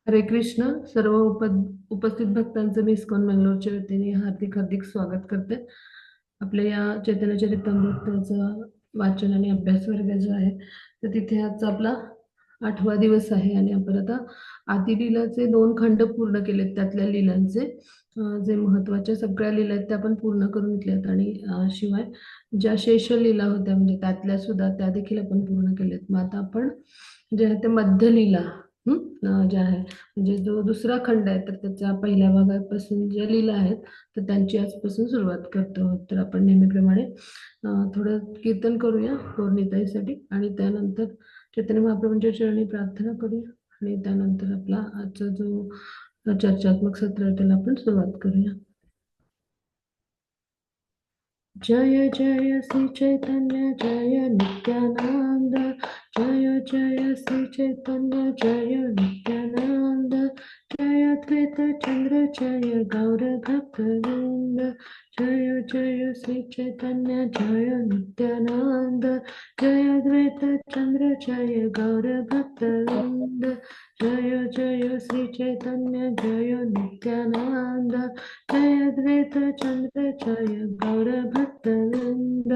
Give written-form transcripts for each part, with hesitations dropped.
हरे कृष्ण. सर्व उपस्थित भक्तांचं मी इस्कॉन मंगलोरच्या वतीने हार्दिक हार्दिक स्वागत करते. आपल्या या चैतन्य चरितामृताचा वाचन आणि अभ्यास वर्ग जो आहे तर तिथे आजचा आपला 8वा दिवस आहे आणि आपण आता आदिलीलाचे 2 खंड पूर्ण केलेत. त्यातल्या लीलांचे जे महत्वाच्या सगळ्या लीला आहेत त्या आपण पूर्ण करून घेतल्यात आणि शिवाय ज्या शेष लीला होत्या म्हणजे त्यातल्या सुद्धा त्या देखील आपण पूर्ण केलेत. मग आता आपण जे आहे ते मध्य लीला ज्या आहे म्हणजे जो दुसरा खंड आहे तर त्याच्या पहिल्या भागापासून ज्या लीला आहेत तर त्यांची आजपासून सुरुवात करतो आहोत. तर आपण नेहमीप्रमाणे थोडं कीर्तन करूया गौरनीताईसाठी आणि त्यानंतर चैतन्य महाप्रभूंच्या चरणी प्रार्थना करूया आणि त्यानंतर आपला आजचा जो चर्चात्मक सत्र आहे त्याला आपण सुरुवात करूया. जय जय श्री चैतन्य जय नित्यानंद, जय जय श्री चैतन्य जय नित्यानंद, जय अद्वैत चंद्र जय गौर भक्तवृंद, जय जय श्री चैतन्य जय नित्यानंद, जय अद्वैत चंद्र जय गौर भक्तवृंद, जय जय श्री चैतन्य जय नित्यानंद, जय अद्वैत चंद्र जय गौर भक्तवृंद,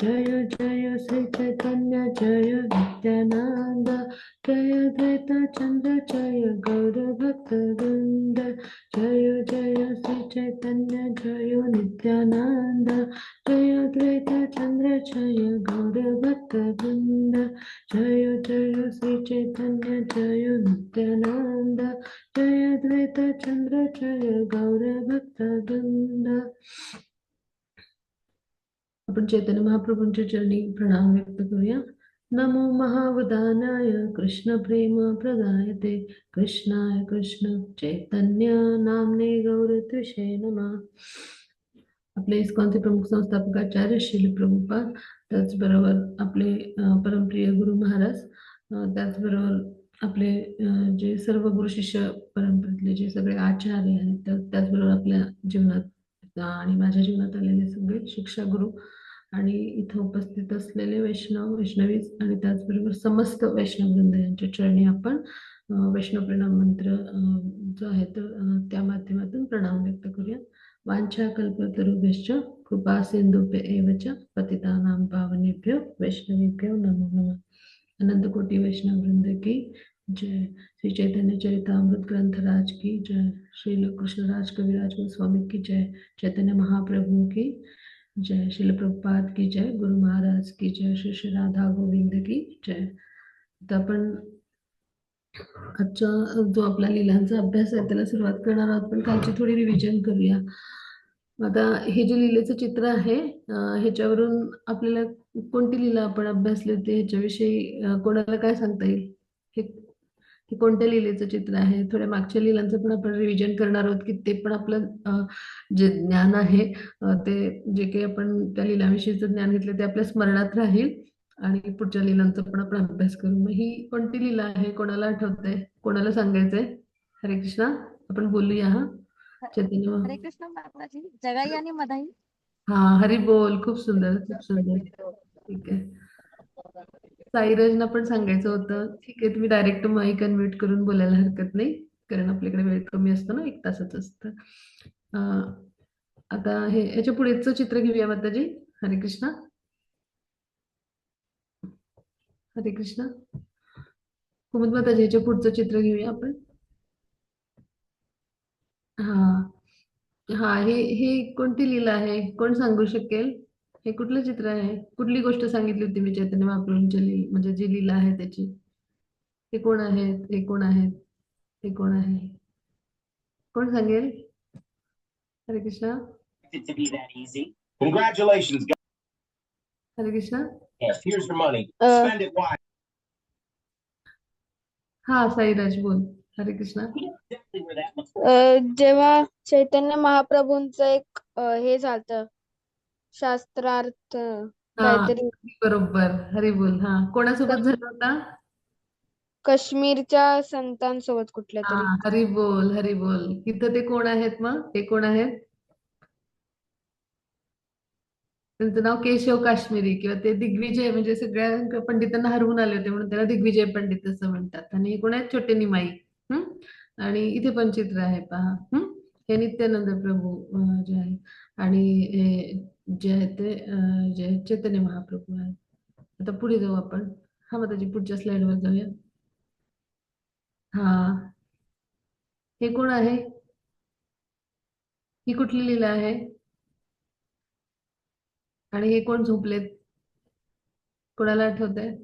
जय जय श्री चैतन्य जय नित्यानंद, जय अद्वैत चंद्र जय गौर भक्तवृंद, जय जय श्री चैतन्य जय नित्यानंद, जय अद्वैत चंद्र जय गौर भक्तवृंद, जय जय श्री चैतन्य जय नित्यानंद, जय अद्वैत चंद्र जय गौर भक्तवृंद. आपण चैतन्य महाप्रभूंच्या चरणी प्रणाम व्यक्त करूया. नमो महावदानाय कृष्ण प्रेम प्रदायते कृष्णाय कृष्ण चैतन्य नामने गौरत्विषे नमः. आपले इस्कॉनचे प्रमुख संस्थापक आचार्य श्रील प्रभुपाद, त्याचबरोबर आपले परमप्रिय गुरु महाराज, त्याचबरोबर आपले जे सर्व गुरु शिष्य परंपरेतले जे सगळे आचार्य आहेत त्याचबरोबर आपल्या जीवनात आणि माझ्या जीवनात आलेले सगळे शिक्षा गुरु आणि इथं उपस्थित असलेले वैष्णवी आणि त्याचबरोबर समस्त वैष्णववृंद यांच्या चरणी आपण वैष्णव प्रणाम मंत्र जो आहे तो त्या माध्यमातून प्रणाम व्यक्त करूया. वांछा कल्पतरुभ्यश्च कृपा सिंधुभ्य एव च पतितानां पावनेभ्यो वैष्णवेभ्यो नमो नमः. अनंत कोटि वैष्णव वृंद की जय. श्री चैतन्य चरितामृत ग्रंथ राज की जय. श्रील कृष्णराज कविराज गोस्वामी की जय. चैतन्य महाप्रभु की जय. श्रील प्रभुपाद की जय. गुरु महाराज की जय. श्री श्री राधा गोविंद की जय. आता आपण आजचा जो आपला लीलांचा अभ्यास आहे त्याला सुरुवात करणार आहोत, पण कालची थोडी रिव्हिजन करूया. आता हे जे लीलेचं चित्र आहे ह्याच्यावरून आपल्याला कोणती लीला आपण अभ्यासली होती ह्याच्याविषयी कोणाला काय सांगता येईल? हे हे कोणत्या लीलेचं चित्र आहे? थोड्या मागच्या लीलांचं पण आपण रिव्हिजन करणार आहोत की ते पण आपलं जे ज्ञान आहे ते जे काही आपण त्या लीलाविषयीचं ज्ञान घेतलं ते आपल्या स्मरणात राहील आणि पुढच्या लीलांचा पण आपण अभ्यास करू. मग ही कोणती लीला आहे? कोणाला आठवतंय? कोणाला सांगायचंय? हरे कृष्णा. आपण बोलूया हा चैतन्य. हरे कृष्ण माताजी. जगाई आणि मधाई. हा, हरी बोल. खूप सुंदर, खूप सुंदर. ठीक आहे. साईराजना पण सांगायचं होतं. ठीक आहे, तुम्ही डायरेक्ट माईक अनम्यूट करून बोलायला हरकत नाही, कारण आपल्याकडे वेळ कमी असतो ना, 1 तासच असतं. आता हे याच्या पुढेच चित्र घेऊया माताजी. हरे कृष्णा. हरे कृष्णा. कुमुद माताजी, याच्या पुढचं चित्र घेऊया आपण. हा हा, हे कोणती लीला आहे? कोण सांगू शकेल? हे कुठलं चित्र आहे? कुठली गोष्ट सांगितली होती मी चैतन्य महाप्रभूंच्या म्हणजे जी लीला आहे त्याची? हे कोण आहेत? हे कोण आहेत? हे कोण आहे? कोण सांगेल? हरे Krishna. It to be that easy. Congratulations, guys. हरे Krishna. Yes, here's your money. Spend it wisely. हा, साईराज बोल. हरे Krishna. Definitely where that money. जेव्हा चैतन्य महाप्रभूंचं एक हे झालं शास्त्रार्थ हा, काहीतरी बरोबर. हरी बोल. हा, कोणासोबत झाला होता? काश्मीरच्या संतांसोबत कुठल्या हा, तरी. हरी बोल, हरी बोल. इथं ते कोण आहेत मग? ते कोण आहेत? त्यांचं नाव केशव काश्मीरी किंवा ते दिग्विजय, म्हणजे सगळ्या पंडितांना हरवून आले होते म्हणून त्याला दिग्विजय पंडित असं म्हणतात. आणि हे कोण आहेत? छोटे निमाई. आणि इथे पण चित्र आहे पहा. हे नित्यानंद प्रभू जे आहे आणि हे जे आहे ते जे चैतन्य महाप्रभू आहे. आता पुढे जाऊ आपण. हा माताजी पुढच्या स्लाइडवर जाऊया. हा, हे कोण आहे? ही कुठली लीला आहे? आणि हे कोण झोपलेत? कोणाला आठवतंय?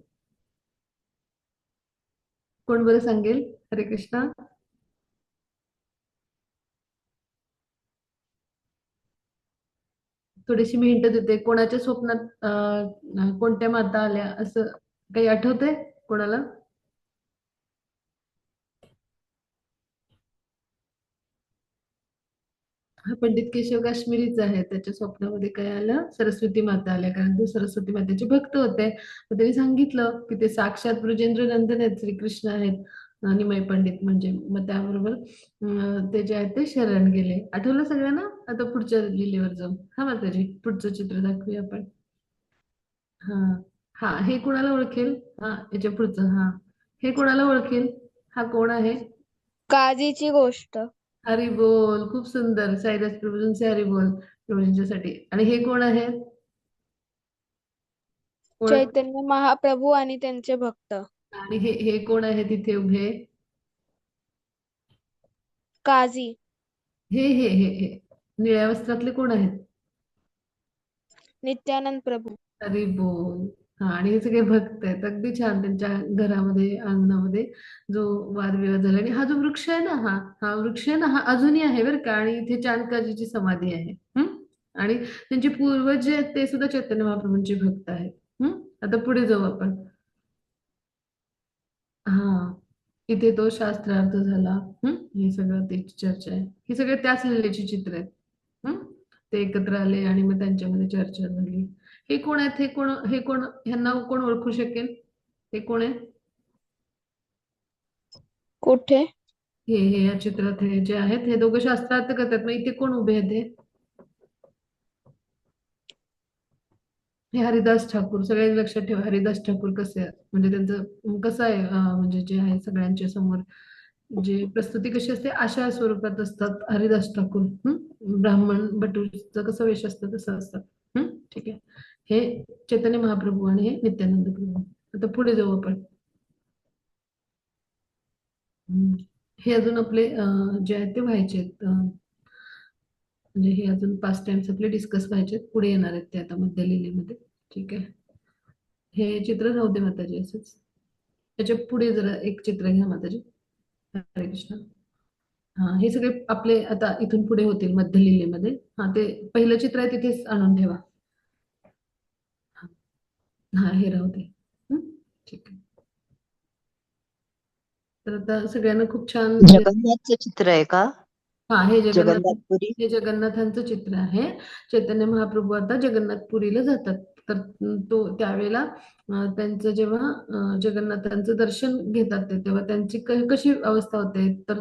कोण बरं सांगेल? हरे कृष्णा. थोडीशी मी हिंट देते. कोणाच्या स्वप्नात कोणत्या माता आल्या असं काही आठवतंय कोणाला? हा पंडित केशव काश्मीरीच आहे. त्याच्या स्वप्नामध्ये काय आलं? सरस्वती माता आल्या, कारण ते सरस्वती मातेचे भक्त होते. मग त्यांनी सांगितलं की ते साक्षात ब्रजेंद्र नंदन आहेत, श्रीकृष्ण आहेत, निमाई पंडित म्हणजे. मग त्याबरोबर ते जे आहे ते शरण गेले. आठवलं सगळ्यांना? आता पुढच्या लिलेवर जाऊ. हा माताजी पुढचं चित्र दाखवूया आपण. हा हा, हे कोणाला ओळखेल? हा, याच्या पुढचं. हा, हे कोणाला ओळखेल? हा कोण आहे? काजीची गोष्ट. हरी बोल. खूप सुंदर. साईदास प्रभूंचे हरी बोल प्रभूंच्यासाठी. आणि हे कोण आहेत? ओळख. चैतन्य महाप्रभू आणि त्यांचे भक्त. आणि हे कोण आहे तिथे उभे? काजी. हे निळ्या वस्त्रातले कोण आहेत? नित्यानंद प्रभू. हरी बोल. हा, आणि हे सगळे भक्त आहेत. अगदी छान. त्यांच्या घरामध्ये, अंगणामध्ये जो वादविवाद झाला. आणि हा जो वृक्ष आहे ना, हा हा वृक्ष आहे ना, हा अजूनही आहे बरं का. आणि इथे चांदकाजीची समाधी आहे. आणि त्यांचे पूर्वज जे आहेत ते सुद्धा चैतन्य महाप्रभूंचे भक्त आहेत. आता पुढे जाऊ आपण. हा, इथे तो शास्त्रार्थ झाला. हे सगळं त्याची चर्चा आहे. ही सगळे त्याच लिलेची चित्र आहेत. ते एकत्र आले आणि मग त्यांच्यामध्ये चर्चा झाली. हे कोण आहेत? हे कोण ह्यांना कोण ओळखू शकेल? हे कोण आहे? कुठे? हे या चित्रात हे जे आहेत हे दोघं शास्त्रार्थ करतात. मग इथे कोण उभे आहेत? हे हरिदास ठाकूर. सगळे लक्षात ठेवा, हरिदास ठाकूर कसे आहेत, म्हणजे त्यांचं कसं आहे, म्हणजे जे आहे सगळ्यांच्या समोर जे प्रस्तुती कशी असते, अशा स्वरूपात असतात हरिदास ठाकूर. ब्राह्मण बटूचा कसं वेश असतं तसं असतं. ठीक आहे. हे चैतन्य महाप्रभू आणि हे नित्यानंद प्रभू. आता पुढे जाऊ आपण. हे अजून आपले जे आहेत ते व्हायचे आहेत, म्हणजे हे अजून 5 टाइम्स आपले डिस्कस व्हायचे आहेत. पुढे येणार आहेत ते आता मध्य लिलेमध्ये. ठीक आहे. हे चित्र राहू दे माताजी असंच. त्याच्या पुढे जरा एक चित्र घ्या माताजी. हरे कृष्ण. हा, हे सगळे आपले आता इथून पुढे होतील मध्य लिलेमध्ये. हा, ते पहिलं चित्र आहे तिथेच आणून ठेवा. हा, हे राहू दे. ठीक आहे. तर आता सगळ्यांना खूप छान. जगन्नाथचं चित्र आहे का? हा, हे जगन्नाथपुरी. हे जगन्नाथांचं चित्र आहे. चैतन्य महाप्रभू आता जगन्नाथपुरीला जातात. तर तो त्यावेळेला त्यांचं जेव्हा जगन्नाथांचं दर्शन घेतात ते, तेव्हा त्यांची कशी अवस्था होते, तर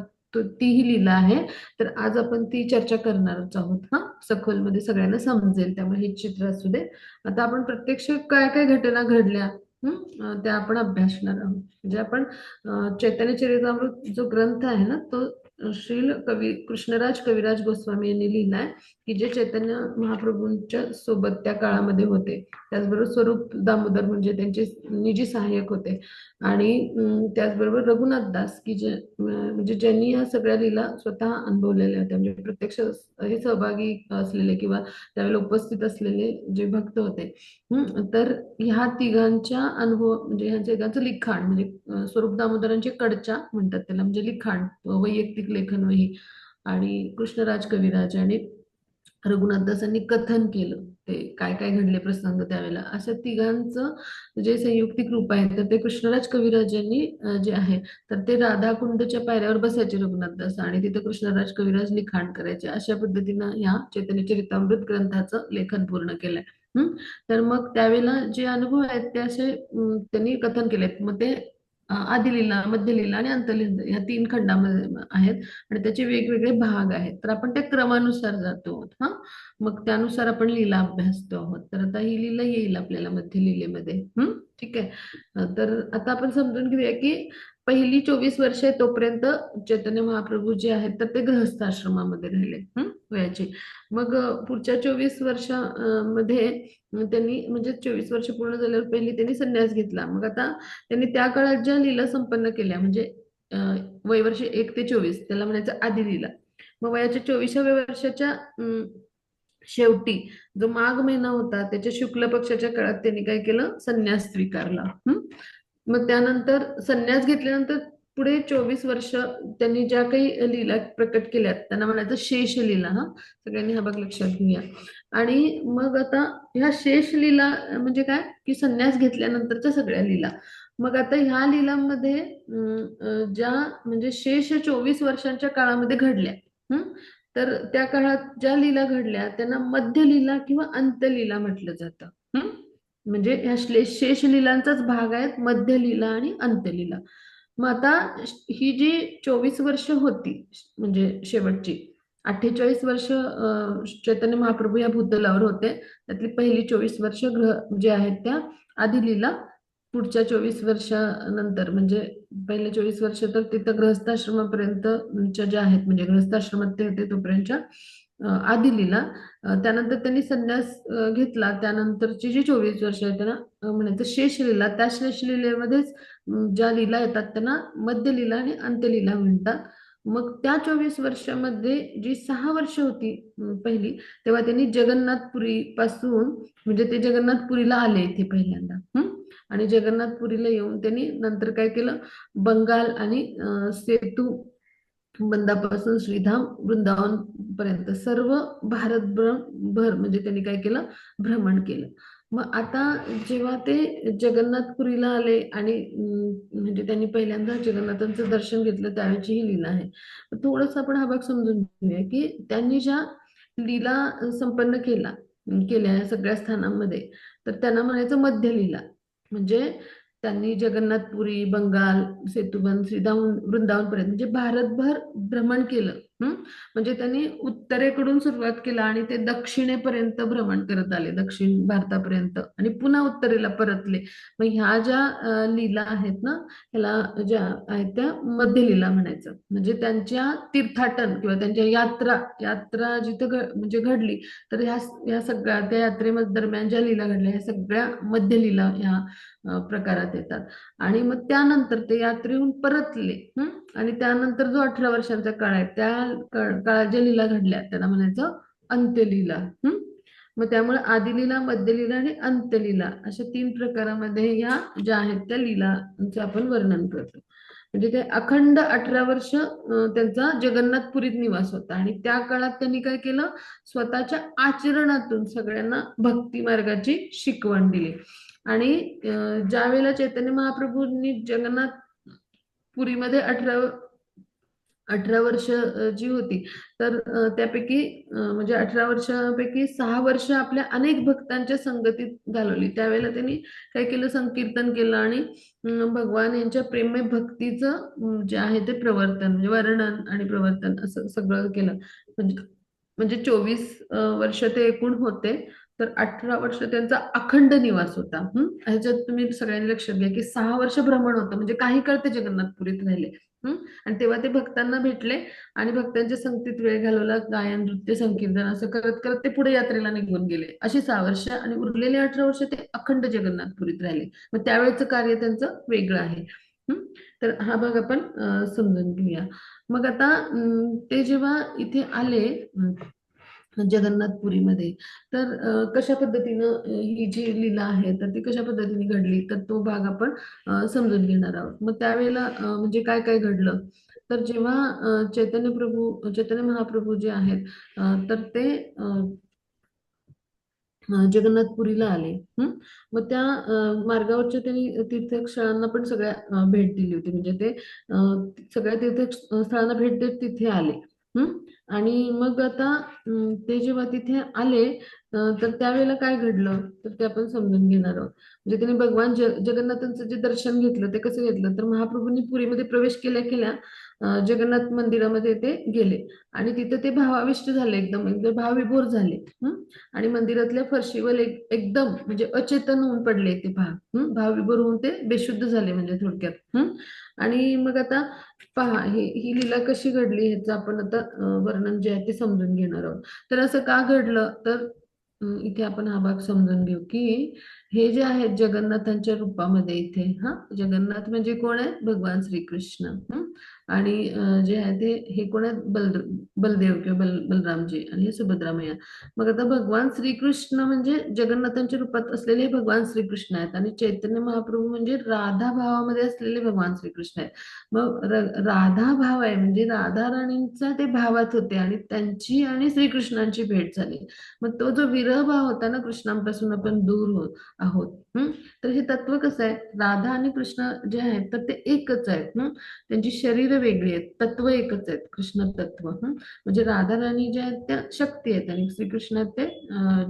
तीही लीला आहे. तर आज आपण ती चर्चा करणारच आहोत. हा, सखोलमध्ये सगळ्यांना समजेल, त्यामुळे हे चित्र असू दे. आता आपण प्रत्यक्ष काय काय घटना घडल्या त्या आपण अभ्यासणार आहोत. म्हणजे आपण चैतन्य चरितामृत जो ग्रंथ आहे ना, तो श्रील कवी कृष्णराज कविराज गोस्वामी यांनी लिहिलाय, की जे चैतन्य महाप्रभूंच्या सोबत त्या काळामध्ये होते. त्याचबरोबर स्वरूप दामोदर म्हणजे त्यांचे निजी सहाय्यक होते. आणि त्याचबरोबर रघुनाथ दास, की जे म्हणजे ज्यांनी या सगळ्या लीला स्वतः अनुभवलेल्या होत्या, म्हणजे प्रत्यक्ष हे सहभागी असलेले किंवा त्यावेळेला उपस्थित असलेले जे भक्त होते. तर ह्या तिघांच्या अनुभव म्हणजे ह्या तिघांचं लिखाण, म्हणजे स्वरूप दामोदरांचे कडच्या म्हणतात त्याला, म्हणजे लिखाण, वैयक्तिक लेखन वही, आणि कृष्णराज कविराज आणि रघुनाथदासांनी कथन केलं ते काय काय घडले प्रसंग त्यावेळेला. अशा तिघांचं जे संयुक्तिक रूप आहे, तर ते कृष्णराज कविराज यांनी जे आहे, तर ते राधाकुंडच्या पायऱ्यावर बसायचे रघुनाथदास, आणि तिथे कृष्णराज कविराज लिखाण करायचे. अशा पद्धतीनं ह्या चैतन्य चरितामृत ग्रंथाचं लेखन पूर्ण केलंय. तर मग त्यावेळेला जे अनुभव आहेत ते असे त्यांनी कथन केलेत. मग ते आदी लीला, मध्य लीला आणि अंतलीला या 3 खंडामध्ये आहेत, आणि त्याचे वेगवेगळे भाग आहेत. तर आपण त्या क्रमानुसार जातो आहोत. हा, मग त्यानुसार आपण लीला अभ्यासतो आहोत. तर आता ही लीला येईल आपल्याला मध्य लीलेमध्ये. ठीक आहे. तर आता आपण समजून घेऊया की पहिली 24 वर्ष आहे तोपर्यंत चैतन्य महाप्रभू जे आहेत तर ते गृहस्थ आश्रमामध्ये राहिले वयाचे. मग पुढच्या 24 मध्ये त्यांनी म्हणजे 24 वर्ष पूर्ण झाल्यावर पहिली त्यांनी संन्यास घेतला. मग आता त्यांनी त्या काळात ज्या लीला संपन्न केल्या म्हणजे वय वर्ष 1 ते 24 त्याला म्हणायचं आदी लीला. मग वयाच्या 24व्या वर्षाच्या शेवटी जो माघ महिना होता त्याच्या शुक्ल पक्षाच्या काळात त्यांनी काय केलं, संन्यास स्वीकारला. मग त्यानंतर संन्यास घेतल्यानंतर पुढे 24 वर्ष त्यांनी ज्या काही लीला प्रकट केल्यात त्यांना म्हणायचं शेष लीला. सगळ्यांनी हा भाग लक्षात घेऊया. आणि मग आता ह्या शेष लीला म्हणजे काय की संन्यास घेतल्यानंतरच्या सगळ्या लीला. मग आता ह्या लीलांमध्ये ज्या म्हणजे शेष 24 वर्षांच्या काळामध्ये घडल्या तर त्या काळात ज्या लीला घडल्या त्यांना मध्य लीला किंवा अंत्यलीला म्हटलं जातं. म्हणजे ह्या शेष लीलांचाच भाग आहेत मध्य लीला आणि अंत्यलीला. मग आता ही जी 24 वर्ष होती म्हणजे शेवटची 48 वर्ष चैतन्य महाप्रभू या भूतलावर होते. त्यातली पहिली 24 वर्ष जे आहेत त्या आधी लीला. पुढच्या 24 वर्षानंतर म्हणजे पहिले 24 वर्ष तर तिथं गृहस्थाश्रमापर्यंत ज्या आहेत म्हणजे गृहस्थाश्रमात ते होते तोपर्यंतच्या आधी लीला. त्यानंतर त्यांनी संन्यास घेतला त्यानंतरची जी 24 वर्ष आहेत त्यांना म्हणायचं शेष लीला. त्या शेष लीलेमध्येच ज्या लीला येतात त्यांना मध्य लीला आणि अंत्यलीला म्हणतात. मग त्या 24 वर्षामध्ये जी 6 वर्ष होती पहिली तेव्हा त्यांनी जगन्नाथपुरी पासून म्हणजे ते जगन्नाथपुरीला आले इथे पहिल्यांदा. आणि जगन्नाथपुरीला येऊन त्यांनी नंतर काय केलं, बंगाल आणि सेतू बंदापासून श्रीधाम वृंदावन पर्यंत सर्व भारतभर म्हणजे त्यांनी काय केलं, भ्रमण केलं. मग आता जेव्हा ते जगन्नाथपुरीला आले आणि म्हणजे त्यांनी पहिल्यांदा जगन्नाथांचं दर्शन घेतलं त्यावेळची ही लीला आहे. थोडंसं आपण हा भाग समजून घेऊया की त्यांनी ज्या लीला संपन्न केल्या या सगळ्या स्थानांमध्ये तर त्यांना म्हणायचं मध्य लीला. म्हणजे त्यांनी जगन्नाथपुरी, बंगाल, सेतुबंद, श्रीधाम वृंदावन पर्यंत म्हणजे भारतभर भ्रमण केलं. म्हणजे त्यांनी उत्तरेकडून सुरुवात केला आणि ते दक्षिणेपर्यंत भ्रमण करत आले, दक्षिण भारतापर्यंत आणि पुन्हा उत्तरेला परतले. मग ह्या ज्या लीला आहेत ना ह्याला ज्या आहेत त्या मध्य लीला म्हणायचं. म्हणजे त्यांच्या तीर्थाटन किंवा त्यांच्या यात्रा जिथं म्हणजे घडली तर ह्या सगळ्या त्या यात्रेमध्ये दरम्यान ज्या लीला घडल्या ह्या सगळ्या मध्य लीला ह्या प्रकारात येतात. आणि मग त्यानंतर ते यात्रेहून परतले आणि त्यानंतर जो 18 वर्षांचा काळ आहे त्या काळात ज्या लीला घडल्या त्याला म्हणायचं अंत्यलीला. मग त्यामुळे आदिलीला, मध्यलीला आणि अंत्यलीला अशा 3 प्रकारामध्ये ह्या ज्या आहेत त्या लीलांचं आपण वर्णन करतो. म्हणजे ते अखंड 18 वर्ष त्यांचा जगन्नाथपुरीत निवास होता आणि त्या काळात त्यांनी काय केलं, स्वतःच्या आचरणातून सगळ्यांना भक्ती मार्गाची शिकवण दिली. आणि ज्या वेळेला चैतन्य महाप्रभूंनी जगन्नाथपुरीमध्ये 18 वर्ष जी होती तर त्यापैकी म्हणजे 18 वर्षापैकी 6 वर्ष आपल्या अनेक भक्तांच्या संगतीत घालवली. त्यावेळेला त्यांनी काय केलं, संकीर्तन केलं आणि भगवान यांच्या प्रेममय भक्तीचं जे आहे ते प्रवर्तन म्हणजे वर्णन आणि प्रवर्तन असं सगळं केलं. म्हणजे 24 वर्ष ते एकूण होते तर 18 वर्ष त्यांचा अखंड निवास होता. ह्याच्यात तुम्ही सगळ्यांनी लक्षात घ्या की 6 वर्ष भ्रमण होतं म्हणजे काही काळ ते जगन्नाथपुरीत राहिले आणि तेव्हा ते भक्तांना भेटले आणि भक्तांच्या संगतीत वेळ घालवला, गायन, नृत्य, संकीर्तन असं करत करत ते पुढे यात्रेला निघून गेले. अशी 6 वर्ष आणि उरलेले 18 वर्ष ते अखंड जगन्नाथपुरीत राहिले. मग त्यावेळेचं कार्य त्यांचं वेगळं आहे. तर हा भाग आपण समजून घेऊया. मग आता ते जेव्हा इथे आले जगन्नाथपुरीमध्ये तर कशा पद्धतीनं ही जी लीला आहे तर ती कशा पद्धतीने घडली तर तो भाग आपण समजून घेणार आहोत. मग त्यावेळेला म्हणजे काय काय घडलं तर जेव्हा चैतन्य महाप्रभू जे आहेत तर ते जगन्नाथपुरीला आले. मग त्या मार्गावरच्या त्यांनी तीर्थस्थळांना पण सगळ्या भेट दिली होती. म्हणजे ते सगळ्या तीर्थस्थळांना भेट देत तिथे आले आणि मग आता ते जेव्हा तिथे आले तर त्यावेळेला काय घडलं तर ते आपण समजून घेणार आहोत. म्हणजे त्यांनी भगवान जगन्नाथांचं जे दर्शन घेतलं ते कसं घेतलं तर महाप्रभूंनी पुरीमध्ये प्रवेश केल्या केल्या जगन्नाथ मंदिरामध्ये ते गेले आणि तिथे ते भावाविष्ट झाले, एकदम एकदम भावविभोर झाले. आणि मंदिरातल्या फरशीवर एकदम म्हणजे अचेतन होऊन पडले ते भावविभोर होऊन ते बेशुद्ध झाले म्हणजे थोडक्यात. आणि मग आता पहा ही लीला कशी घडली ह्याचं आपण आता वर्णन जे आहे ते समजून घेणार आहोत. तर असं का घडलं तर इथे आपण हा भाग समजून घेऊ की हे जे आहेत जगन्नाथांच्या रूपामध्ये इथे जगन्नाथ म्हणजे कोण आहे भगवान श्रीकृष्ण. आणि जे आहे ते हे कोण आहेत बलदेव किंवा बलरामजी आणि हे सुभद्रा मैया. मग आता भगवान श्रीकृष्ण म्हणजे जगन्नाथांच्या रूपात असलेले भगवान श्रीकृष्ण आहेत आणि चैतन्य महाप्रभू म्हणजे राधा भावामध्ये असलेले भगवान श्रीकृष्ण आहेत. मग राधा भाव आहे म्हणजे राधा राणींचा ते भावात होते आणि त्यांची आणि श्रीकृष्णांची भेट झाली. मग तो जो विरह भाव होता ना कृष्णांपासून आपण दूर होत आहोत. तर हे तत्व कसं आहे राधा आणि कृष्ण जे आहेत तर ते एकच आहेत. त्यांची शरीर वेगळी आहेत तत्व एकच आहेत कृष्ण तत्व. म्हणजे राधा राणी ज्या आहेत त्या शक्ती आहेत आणि श्रीकृष्ण आहेत ते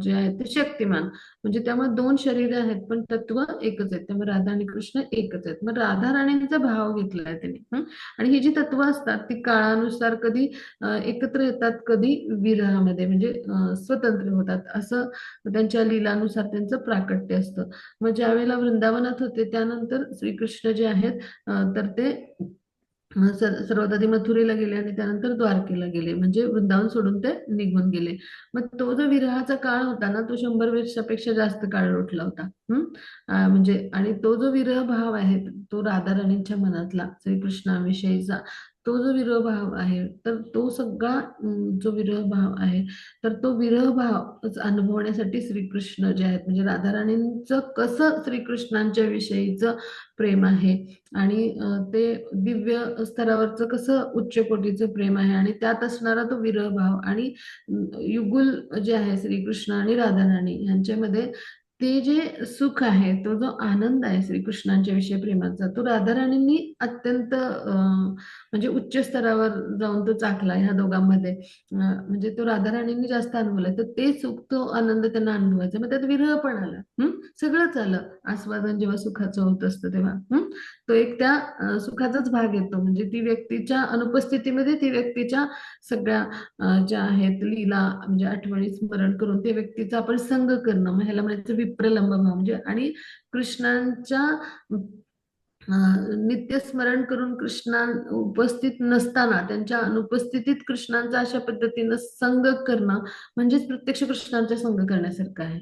जे आहेत ते शक्तिमान. म्हणजे त्यामुळे दोन शरीर आहेत पण तत्व एकच आहेत. त्यामुळे राधा आणि कृष्ण एकच आहेत. मग राधा राणींचा भाव घेतलाय त्यांनी. आणि ही जी तत्व असतात ती काळानुसार कधी एकत्र येतात कधी विरहामध्ये म्हणजे स्वतंत्र होतात असं त्यांच्या लीलानुसार त्यांचं प्राकट्य असतं. मग ज्या वेळेला वृंदावनात होते त्यानंतर श्रीकृष्ण जे आहेत तर ते सर्वात आधी मथुरेला गेले आणि त्यानंतर द्वारकेला गेले म्हणजे वृंदावन सोडून ते निघून गेले. मग तो जो विरहाचा काळ होता ना तो 100 वर्षापेक्षा जास्त काळ लोटला होता. म्हणजे आणि तो जो विरह भाव आहे तो राधा राणींच्या मनातला श्रीकृष्णाविषयीचा तो जो विरह भाव आहे तर तो सगळा जो विरह भाव आहे तर तो विरह भाव अनुभवण्यासाठी श्रीकृष्ण जे आहेत म्हणजे राधा राणींचं कसं श्रीकृष्णांच्या विषयीचं प्रेम आहे आणि ते दिव्य स्तरावरचं कसं उच्च कोटीचं प्रेम आहे आणि त्यात असणारा तो विरह भाव आणि युगुल जे आहे श्रीकृष्ण आणि राधा राणी यांच्यामध्ये ते जे सुख आहे तो जो आनंद आहे श्रीकृष्णांच्या विषयी प्रेमाचा तो राधा राणींनी अत्यंत म्हणजे उच्च स्तरावर जाऊन तो चाखला ह्या दोघांमध्ये. म्हणजे तो राधा राणींनी जास्त अनुभवलाय तर ते सुख तो आनंद त्यांना अनुभवायचा. मग त्यात विरह पण आला. सगळंच आलं आस्वादन जेव्हा सुखाचं होत असतं तेव्हा तो एक त्या सुखाचाच भाग येतो. म्हणजे ती व्यक्तीच्या अनुपस्थितीमध्ये ती व्यक्तीच्या सगळ्या ज्या आहेत लीला म्हणजे आठवणी स्मरण करून त्या व्यक्तीचा आपण संग करणं मग ह्याला म्हणायचं विप्रलंब भाव. म्हणजे आणि कृष्णांच्या नित्य स्मरण करून कृष्णा उपस्थित नसताना त्यांच्या अनुपस्थितीत कृष्णांचा अशा पद्धतीनं संग करणं म्हणजेच प्रत्यक्ष कृष्णांचा संग करण्यासारखं आहे.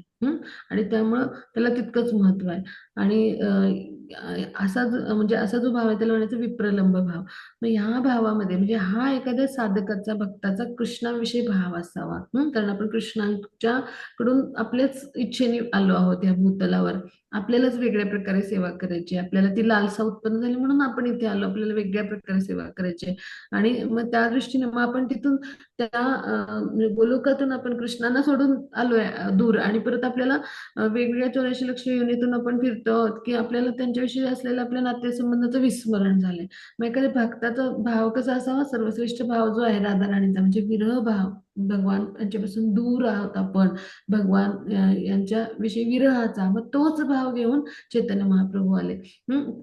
आणि त्यामुळं त्याला तितकंच महत्व आहे. आणि म्हणजे असा जो भाव आहे त्याला म्हणायचं विप्रलंब भाव. मग ह्या भावामध्ये म्हणजे हा एखाद्या साधकाचा भक्ताचा कृष्णाविषयी भाव असावा. कारण आपण कृष्णांच्या कडून आपल्याच इच्छेने आलो आहोत या भूतलावर. आपल्यालाच वेगळ्या प्रकारे सेवा करायची आपल्याला ती लालसा उत्पन्न झाली म्हणून आपण इथे आलो आपल्याला वेगळ्या प्रकारे सेवा करायची. आणि मग त्या दृष्टीने मग आपण तिथून त्या म्हणजे गोलोकातून आपण कृष्णांना सोडून आलोय दूर आणि परत आपल्याला वेगवेगळ्या 84 लक्ष योनीतून आपण फिरतो आहोत की आपल्याला त्यांच्याविषयी असलेल्या आपल्या नातेसंबंधाचं विस्मरण झालंय. मग एखाद्या भक्ताचा भाव कसा असावा सर्वश्रेष्ठ भाव जो आहे राधा राणींचा म्हणजे विरह भाव. भगवान यांच्यापासून दूर आहोत आपण भगवान यांच्या विषयी विरहाचा मग तोच भाव घेऊन चैतन्य महाप्रभू आले.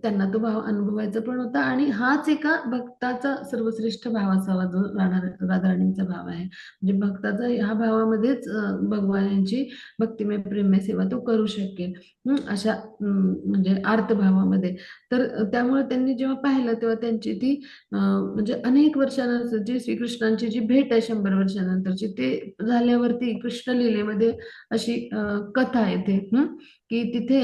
त्यांना तो भाव अनुभवायचा पण होता आणि हाच एका भक्ताचा सर्वश्रेष्ठ भाव असावा जो राधा राणींचा भाव आहे. म्हणजे भक्ताचा ह्या भावामध्येच भगवान यांची भक्तिमय प्रेममय सेवा तो करू शकेल अशा म्हणजे आर्त भावामध्ये. तर त्यामुळे त्यांनी जेव्हा पाहिलं तेव्हा त्यांची ती म्हणजे अनेक वर्षानंतर जी श्रीकृष्णांची जी भेट आहे 100 वर्षानंतरची ते झाल्यावरती कृष्ण लीलेमध्ये अशी कथा येते की तिथे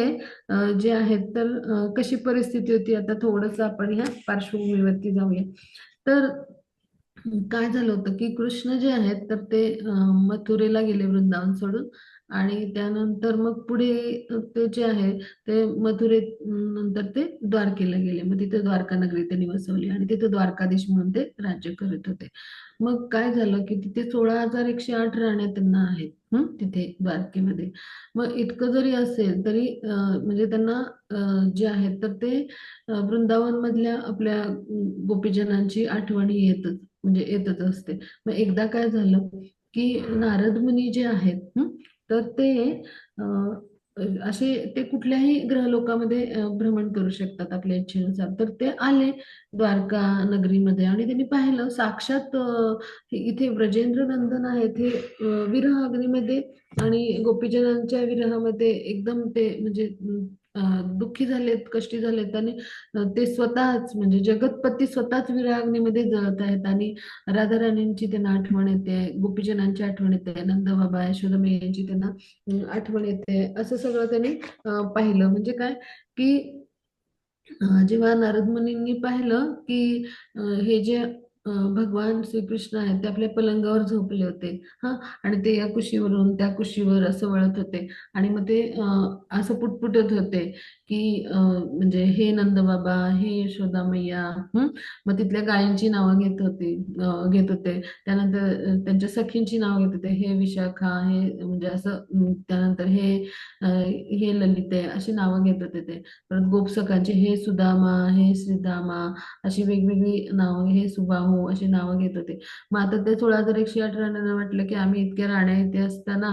जे आहेत तर कशी परिस्थिती होती आता थोडस आपण ह्या पार्श्वभूमीवरती जाऊया. तर काय झालं होतं की कृष्ण जे आहेत तर ते मथुरेला गेले वृंदावन सोडून आणि त्यानंतर मग पुढे ते जे आहे ते मथुरेत नंतर ते द्वारकेला गेले. मग तिथे द्वारका नगरी त्यांनी वसवली आणि तिथे द्वारकाधीश म्हणून ते राज्य करत होते. मग काय झालं की तिथे 16,108 राण्या त्यांना आहेत तिथे द्वारकेमध्ये. मग इतकं जरी असेल तरी म्हणजे त्यांना जे आहेत तर ते वृंदावन मधल्या आपल्या गोपीजनांची आठवणी येतच म्हणजे येतच असते. मग एकदा काय झालं की नारद मुनी जे आहेत तर ते अं, असे ते कुठल्याही ग्रहलोकामध्ये भ्रमण करू शकतात आपल्या इच्छेनुसार. तर ते आले द्वारका नगरीमध्ये आणि त्यांनी पाहिलं साक्षात इथे ब्रजेंद्र नंदन आहे ते विरह अग्नीमध्ये आणि गोपीजनांच्या विरहामध्ये एकदम ते म्हणजे दुःखी झालेत, कष्टी झालेत आणि ते स्वतःच म्हणजे जगतपती स्वतःच विरहाग्नीमध्ये जळत आहेत आणि राधाराणींची त्यांना आठवण येते, गोपीजनांची आठवण येते, नंदबाबा यशोदामय्यांची त्यांना आठवण येते. असं सगळं त्यांनी पाहिलं. म्हणजे काय की जेव्हा नारद मुनींनी पाहिलं की हे जे भगवान श्रीकृष्ण आहेत ते आपल्या पलंगावर झोपले होते हा आणि ते या कुशीवरून त्या कुशीवर असं वळत होते आणि मग ते असं पुटपुटत होते की म्हणजे हे नंदबाबा, हे यशोदा मैया. मग तिथल्या गायींची नावं घेत होते. त्यानंतर त्यांच्या सखींची नावं घेत होते, हे विशाखा, हे म्हणजे असं त्यानंतर हे ललिते अशी नावं घेत होते ते. परत गोपसखांची हे सुदामा, हे श्रीदामा अशी वेगवेगळी नावं, हे सुबाहू अशी नावं घेत होते. मग आता ते 16,108 राण्यांना वाटलं की आम्ही इतक्या राण्या इथे असताना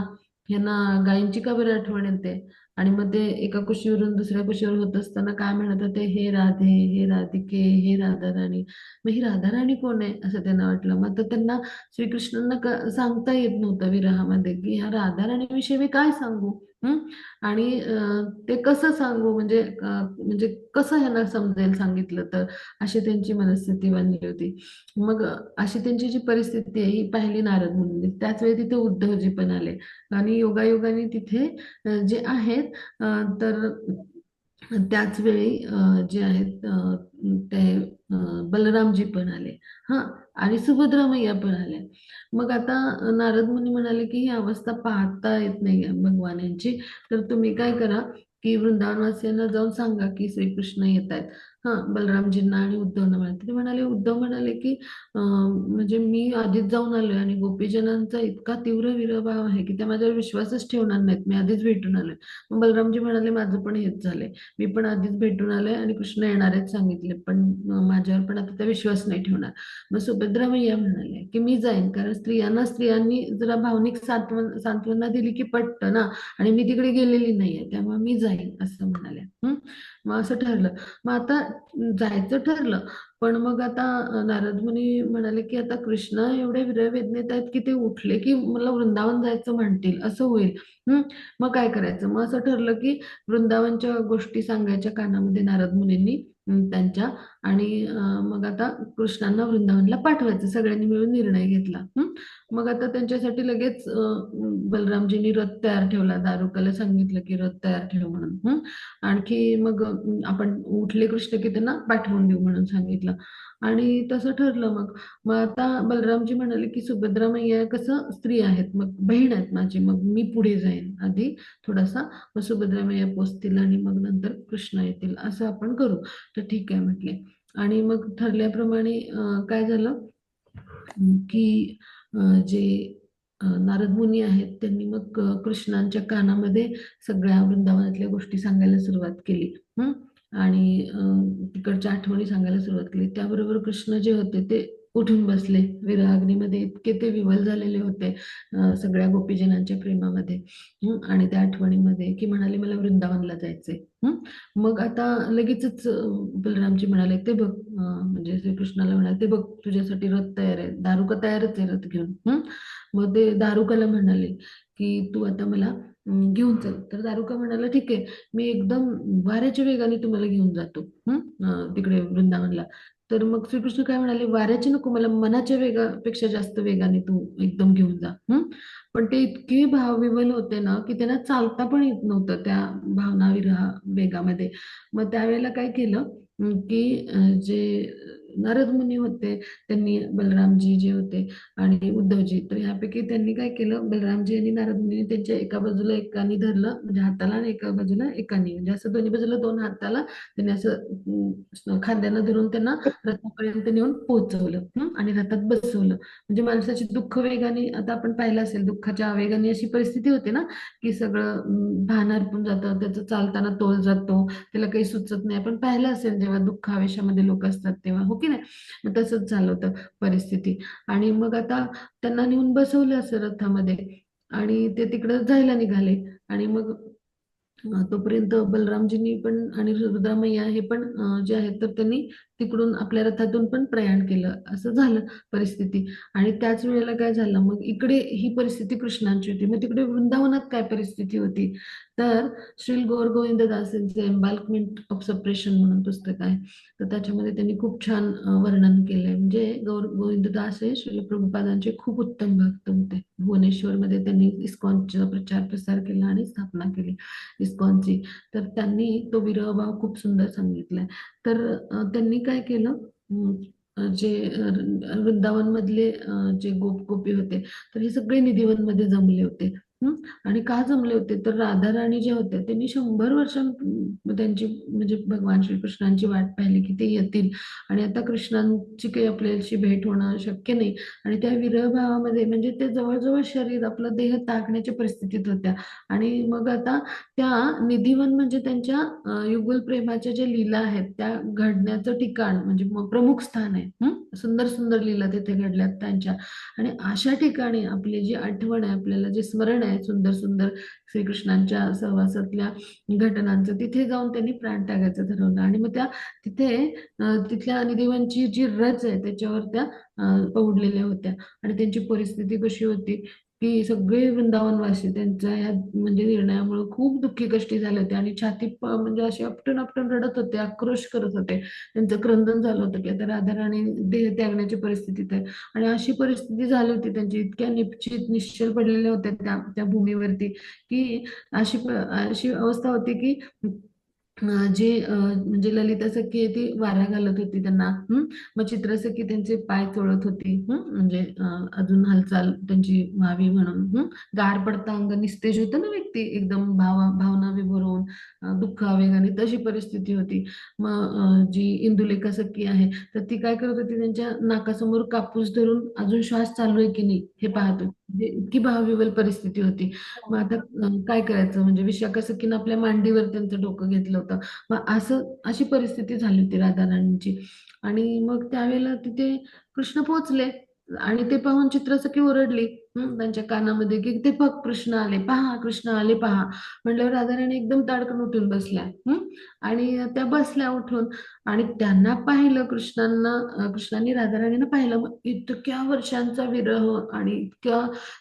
ह्यांना गायींची का बरं आठवण येते. आणि मग ते एका कुशीवरून दुसऱ्या कुशीवर होत असताना काय म्हणत होते, हे राधे, हे राधिके, हे राधाराणी. मग ही राधाराणी कोण आहे असं त्यांना वाटलं. मग तर त्यांना श्रीकृष्णांना सांगता येत नव्हतं विरहामध्ये की ह्या राधाराणीविषयी मी काय सांगू. आणि ते कसं सांगू म्हणजे कसं ह्यांना समजेल सांगितलं तर, अशी त्यांची मनस्थिती बनली होती. मग अशी त्यांची जी परिस्थिती आहे ही पाहिली नारद मुनींनी. त्याच वेळी तिथे उद्धवजी पण आले आणि योगायोगाने तिथे जे आहेत तर त्याच वेळी जे आहेत ते बलरामजी पण आले हा आणि सुभद्रा मैया पण आल्या. मग आता नारद मुनी म्हणाले की ही अवस्था पाहता येत नाही भगवान यांची, तर तुम्ही काय करा की वृंदावनवासियांना जाऊन सांगा की श्रीकृष्ण येत आहेत. हा बलरामजींना आणि उद्धवना म्हणाले. ते म्हणाले, उद्धव म्हणाले की म्हणजे मी आधीच जाऊन आलोय आणि गोपीजनांचा इतका तीव्र विरहभाव आहे की त्या माझ्यावर विश्वासच ठेवणार नाहीत, मी आधीच भेटून आलोय. मग बलरामजी म्हणाले माझं पण हेच झालंय, मी पण आधीच भेटून आलोय आणि कृष्ण येणार आहेत सांगितले, पण माझ्यावर पण आता त्या विश्वास नाही ठेवणार. मग सुभद्रा मैया म्हणाले की मी जाईन, कारण स्त्रियांनी जरा भावनिक सांत्वना दिली की पटतं ना, आणि मी तिकडे गेलेली नाहीये त्यामुळे मी जाईन असं म्हणाले. मग असं ठरलं. मग आता जायचं ठरलं, पण मग आता नारद मुनी म्हणाले की आता कृष्ण एवढे विरह वेदनेत आहेत की ते उठले की मला वृंदावन जायचं म्हणतील असं होईल. मग काय करायचं. मग असं ठरलं की वृंदावनच्या गोष्टी सांगायच्या कानामध्ये नारद मुनींनी त्यांच्या, आणि मग आता कृष्णांना वृंदावनला पाठवायचं सगळ्यांनी मिळून निर्णय घेतला. मग आता त्यांच्यासाठी लगेच बलरामजींनी रथ तयार ठेवला, दारुकाला सांगितलं की रथ तयार ठेव म्हणून. आणखी मग आपण उठले कृष्ण की त्यांना पाठवून देऊ म्हणून सांगितलं आणि तसं ठरलं. मग आता बलरामजी म्हणाले की सुभद्रा मैया कसं स्त्री आहेत, मग बहीण आहेत माझी, मग मी पुढे जाईन आधी थोडासा, मग सुभद्रा मैया पोचतील आणि मग नंतर कृष्ण येतील असं आपण करू. तर ठीक आहे म्हटले. आणि मग ठरल्याप्रमाणे काय झालं की जे नारद मुनी आहेत त्यांनी मग कृष्णांच्या कानामध्ये सगळ्या वृंदावनातल्या गोष्टी सांगायला सुरुवात केली. आणि तिकडच्या आठवणी सांगायला सुरुवात केली. त्याबरोबर कृष्ण जे होते ते उठून बसले विरहाग्नीमध्ये, इतके ते विव्हल झालेले होते सगळ्या गोपीजनांच्या प्रेमामध्ये आणि त्या आठवणीमध्ये की म्हणाले मला वृंदावनला जायचंय. मग आता लगेचच बलरामजी म्हणाले ते बघ म्हणजे श्रीकृष्णाला म्हणाले ते बघ तुझ्यासाठी रथ तयार आहे, दारुका तयारच आहे रथ घेऊन. मग ते दारुकाला म्हणाले की तू आता मला घेऊन चल. तर दारुका म्हणाला ठीक आहे, मी एकदम वाऱ्याच्या वेगाने तुम्हाला घेऊन जातो तिकडे वृंदावनला. तर मग श्रीकृष्ण काय म्हणाले, वाऱ्याचे नको, मला मनाच्या वेगापेक्षा जास्त वेगाने तू एकदम घेऊन जा. पण ते इतके भावविव्हल होते ना की त्यांना चालता पण येत नव्हतं त्या भावना विरहा वेगामध्ये. मग त्यावेळेला काय केलं की जे नारद मुनी होते, त्यांनी बलरामजी जे होते आणि उद्धवजी, तर ह्यापैकी त्यांनी काय केलं, बलरामजी आणि नारद मुनी त्यांच्या एका बाजूला एकानी धरलं म्हणजे हाताला, आणि एका बाजूला एकानी, म्हणजे असं दोन्ही बाजूला दोन हाताला त्यांनी असं खांद्यानं धरून त्यांना रथापर्यंत नेऊन पोहोचवलं. आणि रथात बसवलं. म्हणजे माणसाची दुःख वेगाने, आता आपण पाहिलं असेल, दुःखाच्या आवेगाने अशी परिस्थिती होते ना, की सगळं भान हरपून जातं, त्याचं चालताना तोल जातो, त्याला काही सुचत नाही. आपण पाहिलं असेल जेव्हा दुःख आवेशामध्ये लोक असतात तेव्हा, हो की नाही? मग तसंच झालं होतं परिस्थिती. आणि मग आता त्यांना नेऊन बसवलं असं रथामध्ये, आणि ते तिकडं जायला निघाले. आणि मग तोपर्यंत बलरामजींनी पण आणि सुभद्रामय्या हे पण जे आहेत, तर त्यांनी तिकडून आपल्या रथातून पण प्रयाण केलं, असं झालं परिस्थिती. आणि त्याच वेळेला काय झालं, मग इकडे ही परिस्थिती कृष्णांची होती. मग तिकडे वृंदावनात काय परिस्थिती होती, तर श्री गौर गोविंददास यांचे एम्बाल्कमेंट ऑफ सप्रेशन म्हणून पुस्तक आहे, तर त्याच्यामध्ये त्यांनी खूप छान वर्णन केलंय. म्हणजे गौर गोविंददास हे श्रील प्रभुपादांचे खूप उत्तम भक्त होते. भुवनेश्वरमध्ये त्यांनी इस्कॉनचा प्रचार प्रसार केला आणि स्थापना केली इस्कॉनची. तर त्यांनी तो विरहभाव खूप सुंदर सांगितलाय. तर त्यांनी काय केलं, जे वृंदावन मधले जे गोप गोपी होते, तर हे सगळे निधिवनमध्ये जमले होते. आणि का जमले होते, तर राधा राणी ज्या होत्या त्यांनी 100 वर्ष त्यांची म्हणजे भगवान श्रीकृष्णांची वाट पाहिली की ते येतील, आणि आता कृष्णांची काही आपल्याशी भेट होणं शक्य नाही. आणि त्या विरहभावामध्ये म्हणजे ते जवळजवळ शरीर आपलं देह त्यागण्याच्या परिस्थितीत होत्या. आणि मग आता त्या निधिवन म्हणजे त्यांच्या युगल प्रेमाच्या ज्या लीला आहेत त्या घडण्याचं ठिकाण, म्हणजे प्रमुख स्थान आहे. सुंदर सुंदर लीला तिथे घडल्यात त्यांच्या. आणि अशा ठिकाणी आपली जी आठवण आहे, आपल्याला जे स्मरण आहे सुंदर सुंदर श्रीकृष्णांच्या सहवासातल्या घटनांचं, तिथे जाऊन त्यांनी प्राण त्यागायचं ठरवलं. आणि मग त्या तिथे तिथल्या निधिवनची जी रच आहे त्याच्यावर त्या पौडलेल्या होत्या. आणि त्यांची परिस्थिती कशी होती की सगळे वृंदावनवासी त्यांच्या या म्हणजे निर्णयामुळे खूप दुःखी कष्टी झाले होते, आणि छाती म्हणजे असे आपटून आपटून रडत होते, आक्रोश करत होते. त्यांचं क्रंदन झालं होतं की आता राधाराणी देह त्यागण्याची परिस्थितीत आहे. आणि अशी परिस्थिती झाली होती त्यांची, इतक्या निश्चित निश्चल पडलेल्या होत्या त्या भूमीवरती, की अशी अवस्था होती की जी म्हणजे ललिता सखी आहे ती वारा घालत होती त्यांना. मग चित्रसखी त्यांचे पाय चोळत होती, म्हणजे अजून हालचाल त्यांची व्हावी म्हणून. गार पडता अंग निस्तेज होतं ना व्यक्ती, एकदम भावना विभोर होऊन दुःख आवेगाने, तशी परिस्थिती होती. मग जी इंदुलेखा सखी आहे, तर ती काय करत होती, त्यांच्या नाकासमोर कापूस धरून अजून श्वास चालू आहे की नाही हे पाहत होती. म्हणजे इतकी भावविवल परिस्थिती होती. मग आता काय करायचं, म्हणजे विशाखा सखीनं आपल्या मांडीवर त्यांचं डोकं घेतलं होतं. मग अशी परिस्थिती झाली होती राधाराणींची. आणि मग त्यावेळेला तिथे कृष्ण पोहोचले, आणि ते पाहून चित्रसखी ओरडली त्यांच्या कानामध्ये की ते बघ कृष्ण आले पहा, कृष्ण आले पहा. म्हटल्यावर राधाराणी एकदम ताडकन उठून बसल्या. आणि त्या बसल्या उठून, आणि त्यांना पाहिलं कृष्णांनी राधाराणीनं पाहिलं. मग इतक्या वर्षांचा विरह आणि इतक्या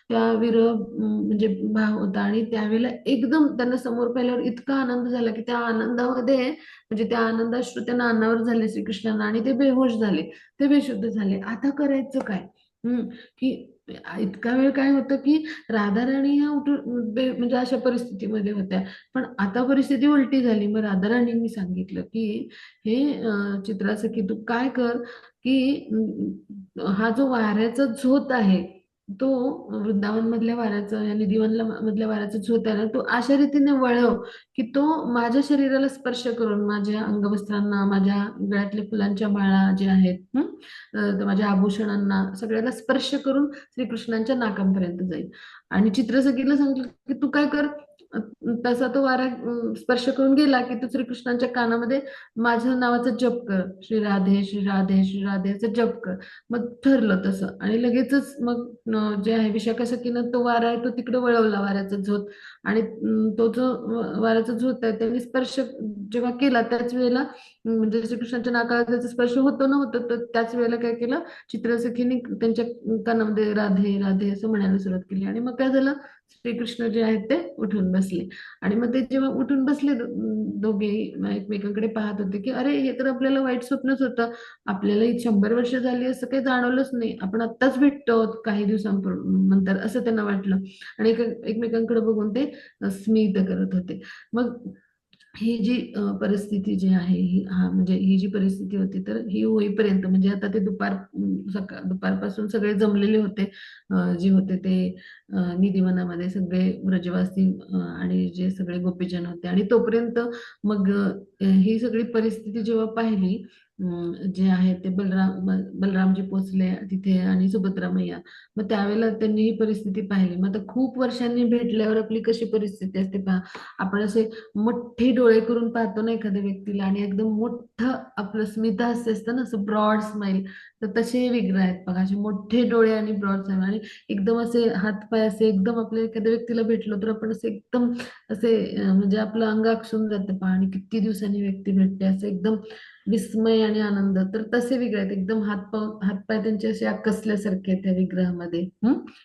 त्या विरह म्हणजे भाव होता. आणि त्यावेळेला एकदम त्यांना समोर पाहिल्यावर इतका आनंद झाला की त्या आनंदामध्ये म्हणजे त्या आनंदाश्रू त्यांना अन्नावर झाले श्रीकृष्णांना, आणि ते बेहोश झाले, ते बेशुद्ध झाले. आता करायचं काय? की इतका वेळ काय होतं की राधाराणी ह्या उठून म्हणजे अशा परिस्थितीमध्ये होत्या, पण आता परिस्थिती उलटी झाली. मग राधाराणींनी सांगितलं की हे चित्रासखी तू काय कर की हा जो वाऱ्याचा झोत आहे, तो वृंदावन मधल्या वाऱ्याचा या निधिवनला मधल्या वाऱ्याचा झोत आहे ना, तो अशा रीतीने वळव की तो माझ्या शरीराला स्पर्श करून, माझ्या अंगवस्त्रांना, माझ्या गळ्यातल्या फुलांच्या माळा ज्या आहेत, तर माझ्या आभूषणांना सगळ्याला स्पर्श करून श्रीकृष्णांच्या नाकांपर्यंत जाईल. आणि चित्रसखीला सांगितलं की तू काय कर, तसा तो वारा स्पर्श करून गेला की तू श्रीकृष्णांच्या कानामध्ये माझ्या नावाचा जप कर, श्री राधे श्री राधे श्री राधेचा जप कर. मग ठरलं तसं, आणि लगेचच मग जे आहे विशाखा सखीनं तो वारा आहे तो तिकडे वळवला, वाऱ्याचा झोत. आणि तो जो वाऱ्याचा झोत आहे त्यांनी स्पर्श जेव्हा केला त्याच वेळेला म्हणजे श्रीकृष्णाच्या नाकाला त्याचा स्पर्श होतो न होतं, तर त्याच वेळेला काय केलं, चित्रसखीने त्यांच्या कानामध्ये राधे राधे असं म्हणायला सुरुवात केली. आणि मग काय झालं, श्रीकृष्ण जे आहेत ते उठून बसले. आणि मग ते जेव्हा उठून बसले दोघेही एकमेकांकडे पाहत होते की अरे हे तर आपल्याला वाईट स्वप्नच होतं, आपल्याला 100 वर्ष झाली असं काही जाणवलंच नाही, आपण आत्ताच भेटतो आहोत काही दिवसांनंतर, असं त्यांना वाटलं. आणि एकमेकांकडे बघून ते स्मित करत होते. मग ही जी परिस्थिती जी आहे म्हणजे ही जी परिस्थिती होती तर ही होईपर्यंत म्हणजे आता ते दुपारपासून सगळे जमलेले होते, जे होते ते निधिवनामध्ये सगळे व्रजवासी आणि जे सगळे गोपीजन होते. आणि तोपर्यंत मग ही सगळी परिस्थिती जेव्हा पाहिली, जे आहे ते बलरामजी पोचले तिथे आणि सुभद्रा मैया. मग त्यावेळेला त्यांनी ही परिस्थिती पाहिली. मग आता खूप वर्षांनी भेटल्यावर आपली कशी परिस्थिती असते पहा. आपण असे मोठे डोळे करून पाहतो ना एखाद्या व्यक्तीला, आणि एकदम मोठं आपलं स्मित हास्य असतं ना, असं ब्रॉड स्माइल. तर तसे हे विग्रह आहेत बघा, असे मोठे डोळे आणि ब्रॉड स्माइल, आणि एकदम असे हातपाय असे एकदम आपल्या एखाद्या व्यक्तीला भेटलो तर आपण असे एकदम असे म्हणजे आपलं अंग आकसून जातं पहा, आणि किती दिवसांनी व्यक्ती भेटते असं एकदम विस्मय आणि आनंद. तर तसे विग्रह आहेत, एकदम हातपाय त्यांचे असे आकसल्यासारखे आहेत त्या विग्रहामध्ये.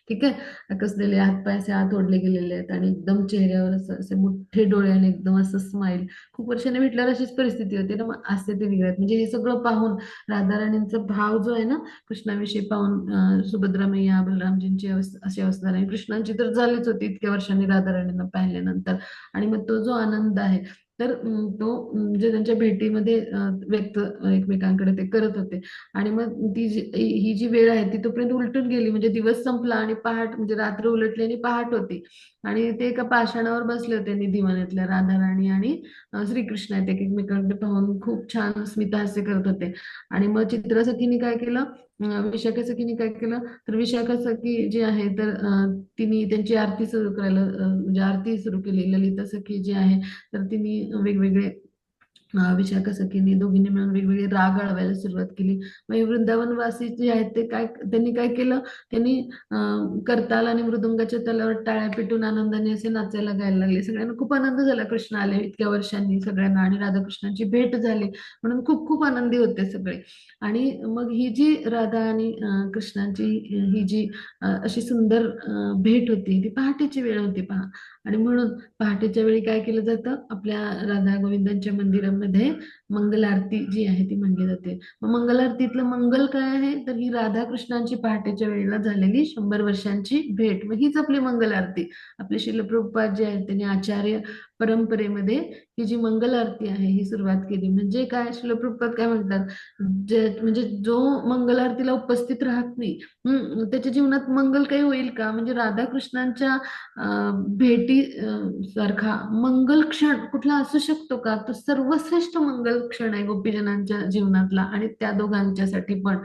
ठीक आहे. कसलेले हातपाय असे आत ओढले गेलेले आहेत आणि एकदम चेहऱ्यावर असे मोठे डोळे आणि एकदम असं स्माइल. खूप वर्षाने भेटल्यावर अशीच परिस्थिती होती ना, मग असे ते वेगळे आहेत. म्हणजे हे सगळं पाहून राधाराणींचा भाव जो आहे ना कृष्णाविषयी पाहून, सुभद्रा मैया बलरामजींची अशी अवस्था नाही, कृष्णांची तर झालीच होती इतक्या वर्षांनी राधाराणींना पाहिल्यानंतर. आणि मग तो जो आनंद आहे तर तो म्हणजे त्यांच्या भेटीमध्ये व्यक्त एकमेकांकडे ते करत होते. आणि मग ही जी वेळ आहे ती तोपर्यंत उलटून गेली, म्हणजे दिवस संपला आणि पहाट म्हणजे रात्र उलटली आणि पहाट होती. आणि ते एका पाषाणावर बसले होते निधिवनातल्या राधाराणी आणि श्रीकृष्ण आहेत, एकमेकांकडे पाहून खूप छान स्मितहास्य करत होते. आणि मग चित्रसखीने काय केलं, विशाखा सखीने काय केलं, तर विशाखा सखी जी आहे तर तिने त्यांची आरती सुरू करायला म्हणजे आरती सुरू केली. ललिता सखी जी आहे तर तिने वेगवेगळे विशाखा सखींनी दोघींनी मिळून वेगवेगळे राग आळवायला सुरुवात केली. मग हे वृंदावनवासी जे आहेत ते त्यांनी काय केलं, त्यांनी करताल आणि मृदुंगाच्या तालावर टाळ्या पेटून आनंदाने असे नाचायला गायला लागले. सगळ्यांना खूप आनंद झाला, कृष्ण आले इतक्या वर्षांनी सगळ्यांना आणि राधाकृष्णांची भेट झाली म्हणून खूप खूप आनंदी होते सगळे. आणि मग ही जी राधा आणि कृष्णांची ही जी अशी सुंदर भेट होती ती पहाटेची वेळ होती पहा. आणि म्हणून पहाटेच्या वेळी काय केलं जातं, आपल्या राधा गोविंदांच्या मंदिरामध्ये मंगल आरती जी आहे ती म्हणली जाते. मग मंगल आरतीतलं मंगल काय आहे, तर ही राधा कृष्णांची पहाटेच्या वेळेला झालेली 100 वर्षांची भेट. मग हीच आपली मंगल आरती. आपले श्रील प्रभुपाद जे आहेत त्यांनी आचार्य परंपरेमध्ये ही जी मंगल आरती आहे ही सुरुवात केली. म्हणजे काय, श्रील प्रभुपाद काय म्हणतात, म्हणजे जो मंगल आरतीला उपस्थित राहत नाही त्याच्या जीवनात मंगल काही होईल का. म्हणजे राधाकृष्णांच्या भेटी सारखा मंगल क्षण कुठला असू शकतो का. तो सर्वश्रेष्ठ मंगल क्षण आहे गोपीजनांच्या जीवनातला, आणि त्या दोघांच्यासाठी पण,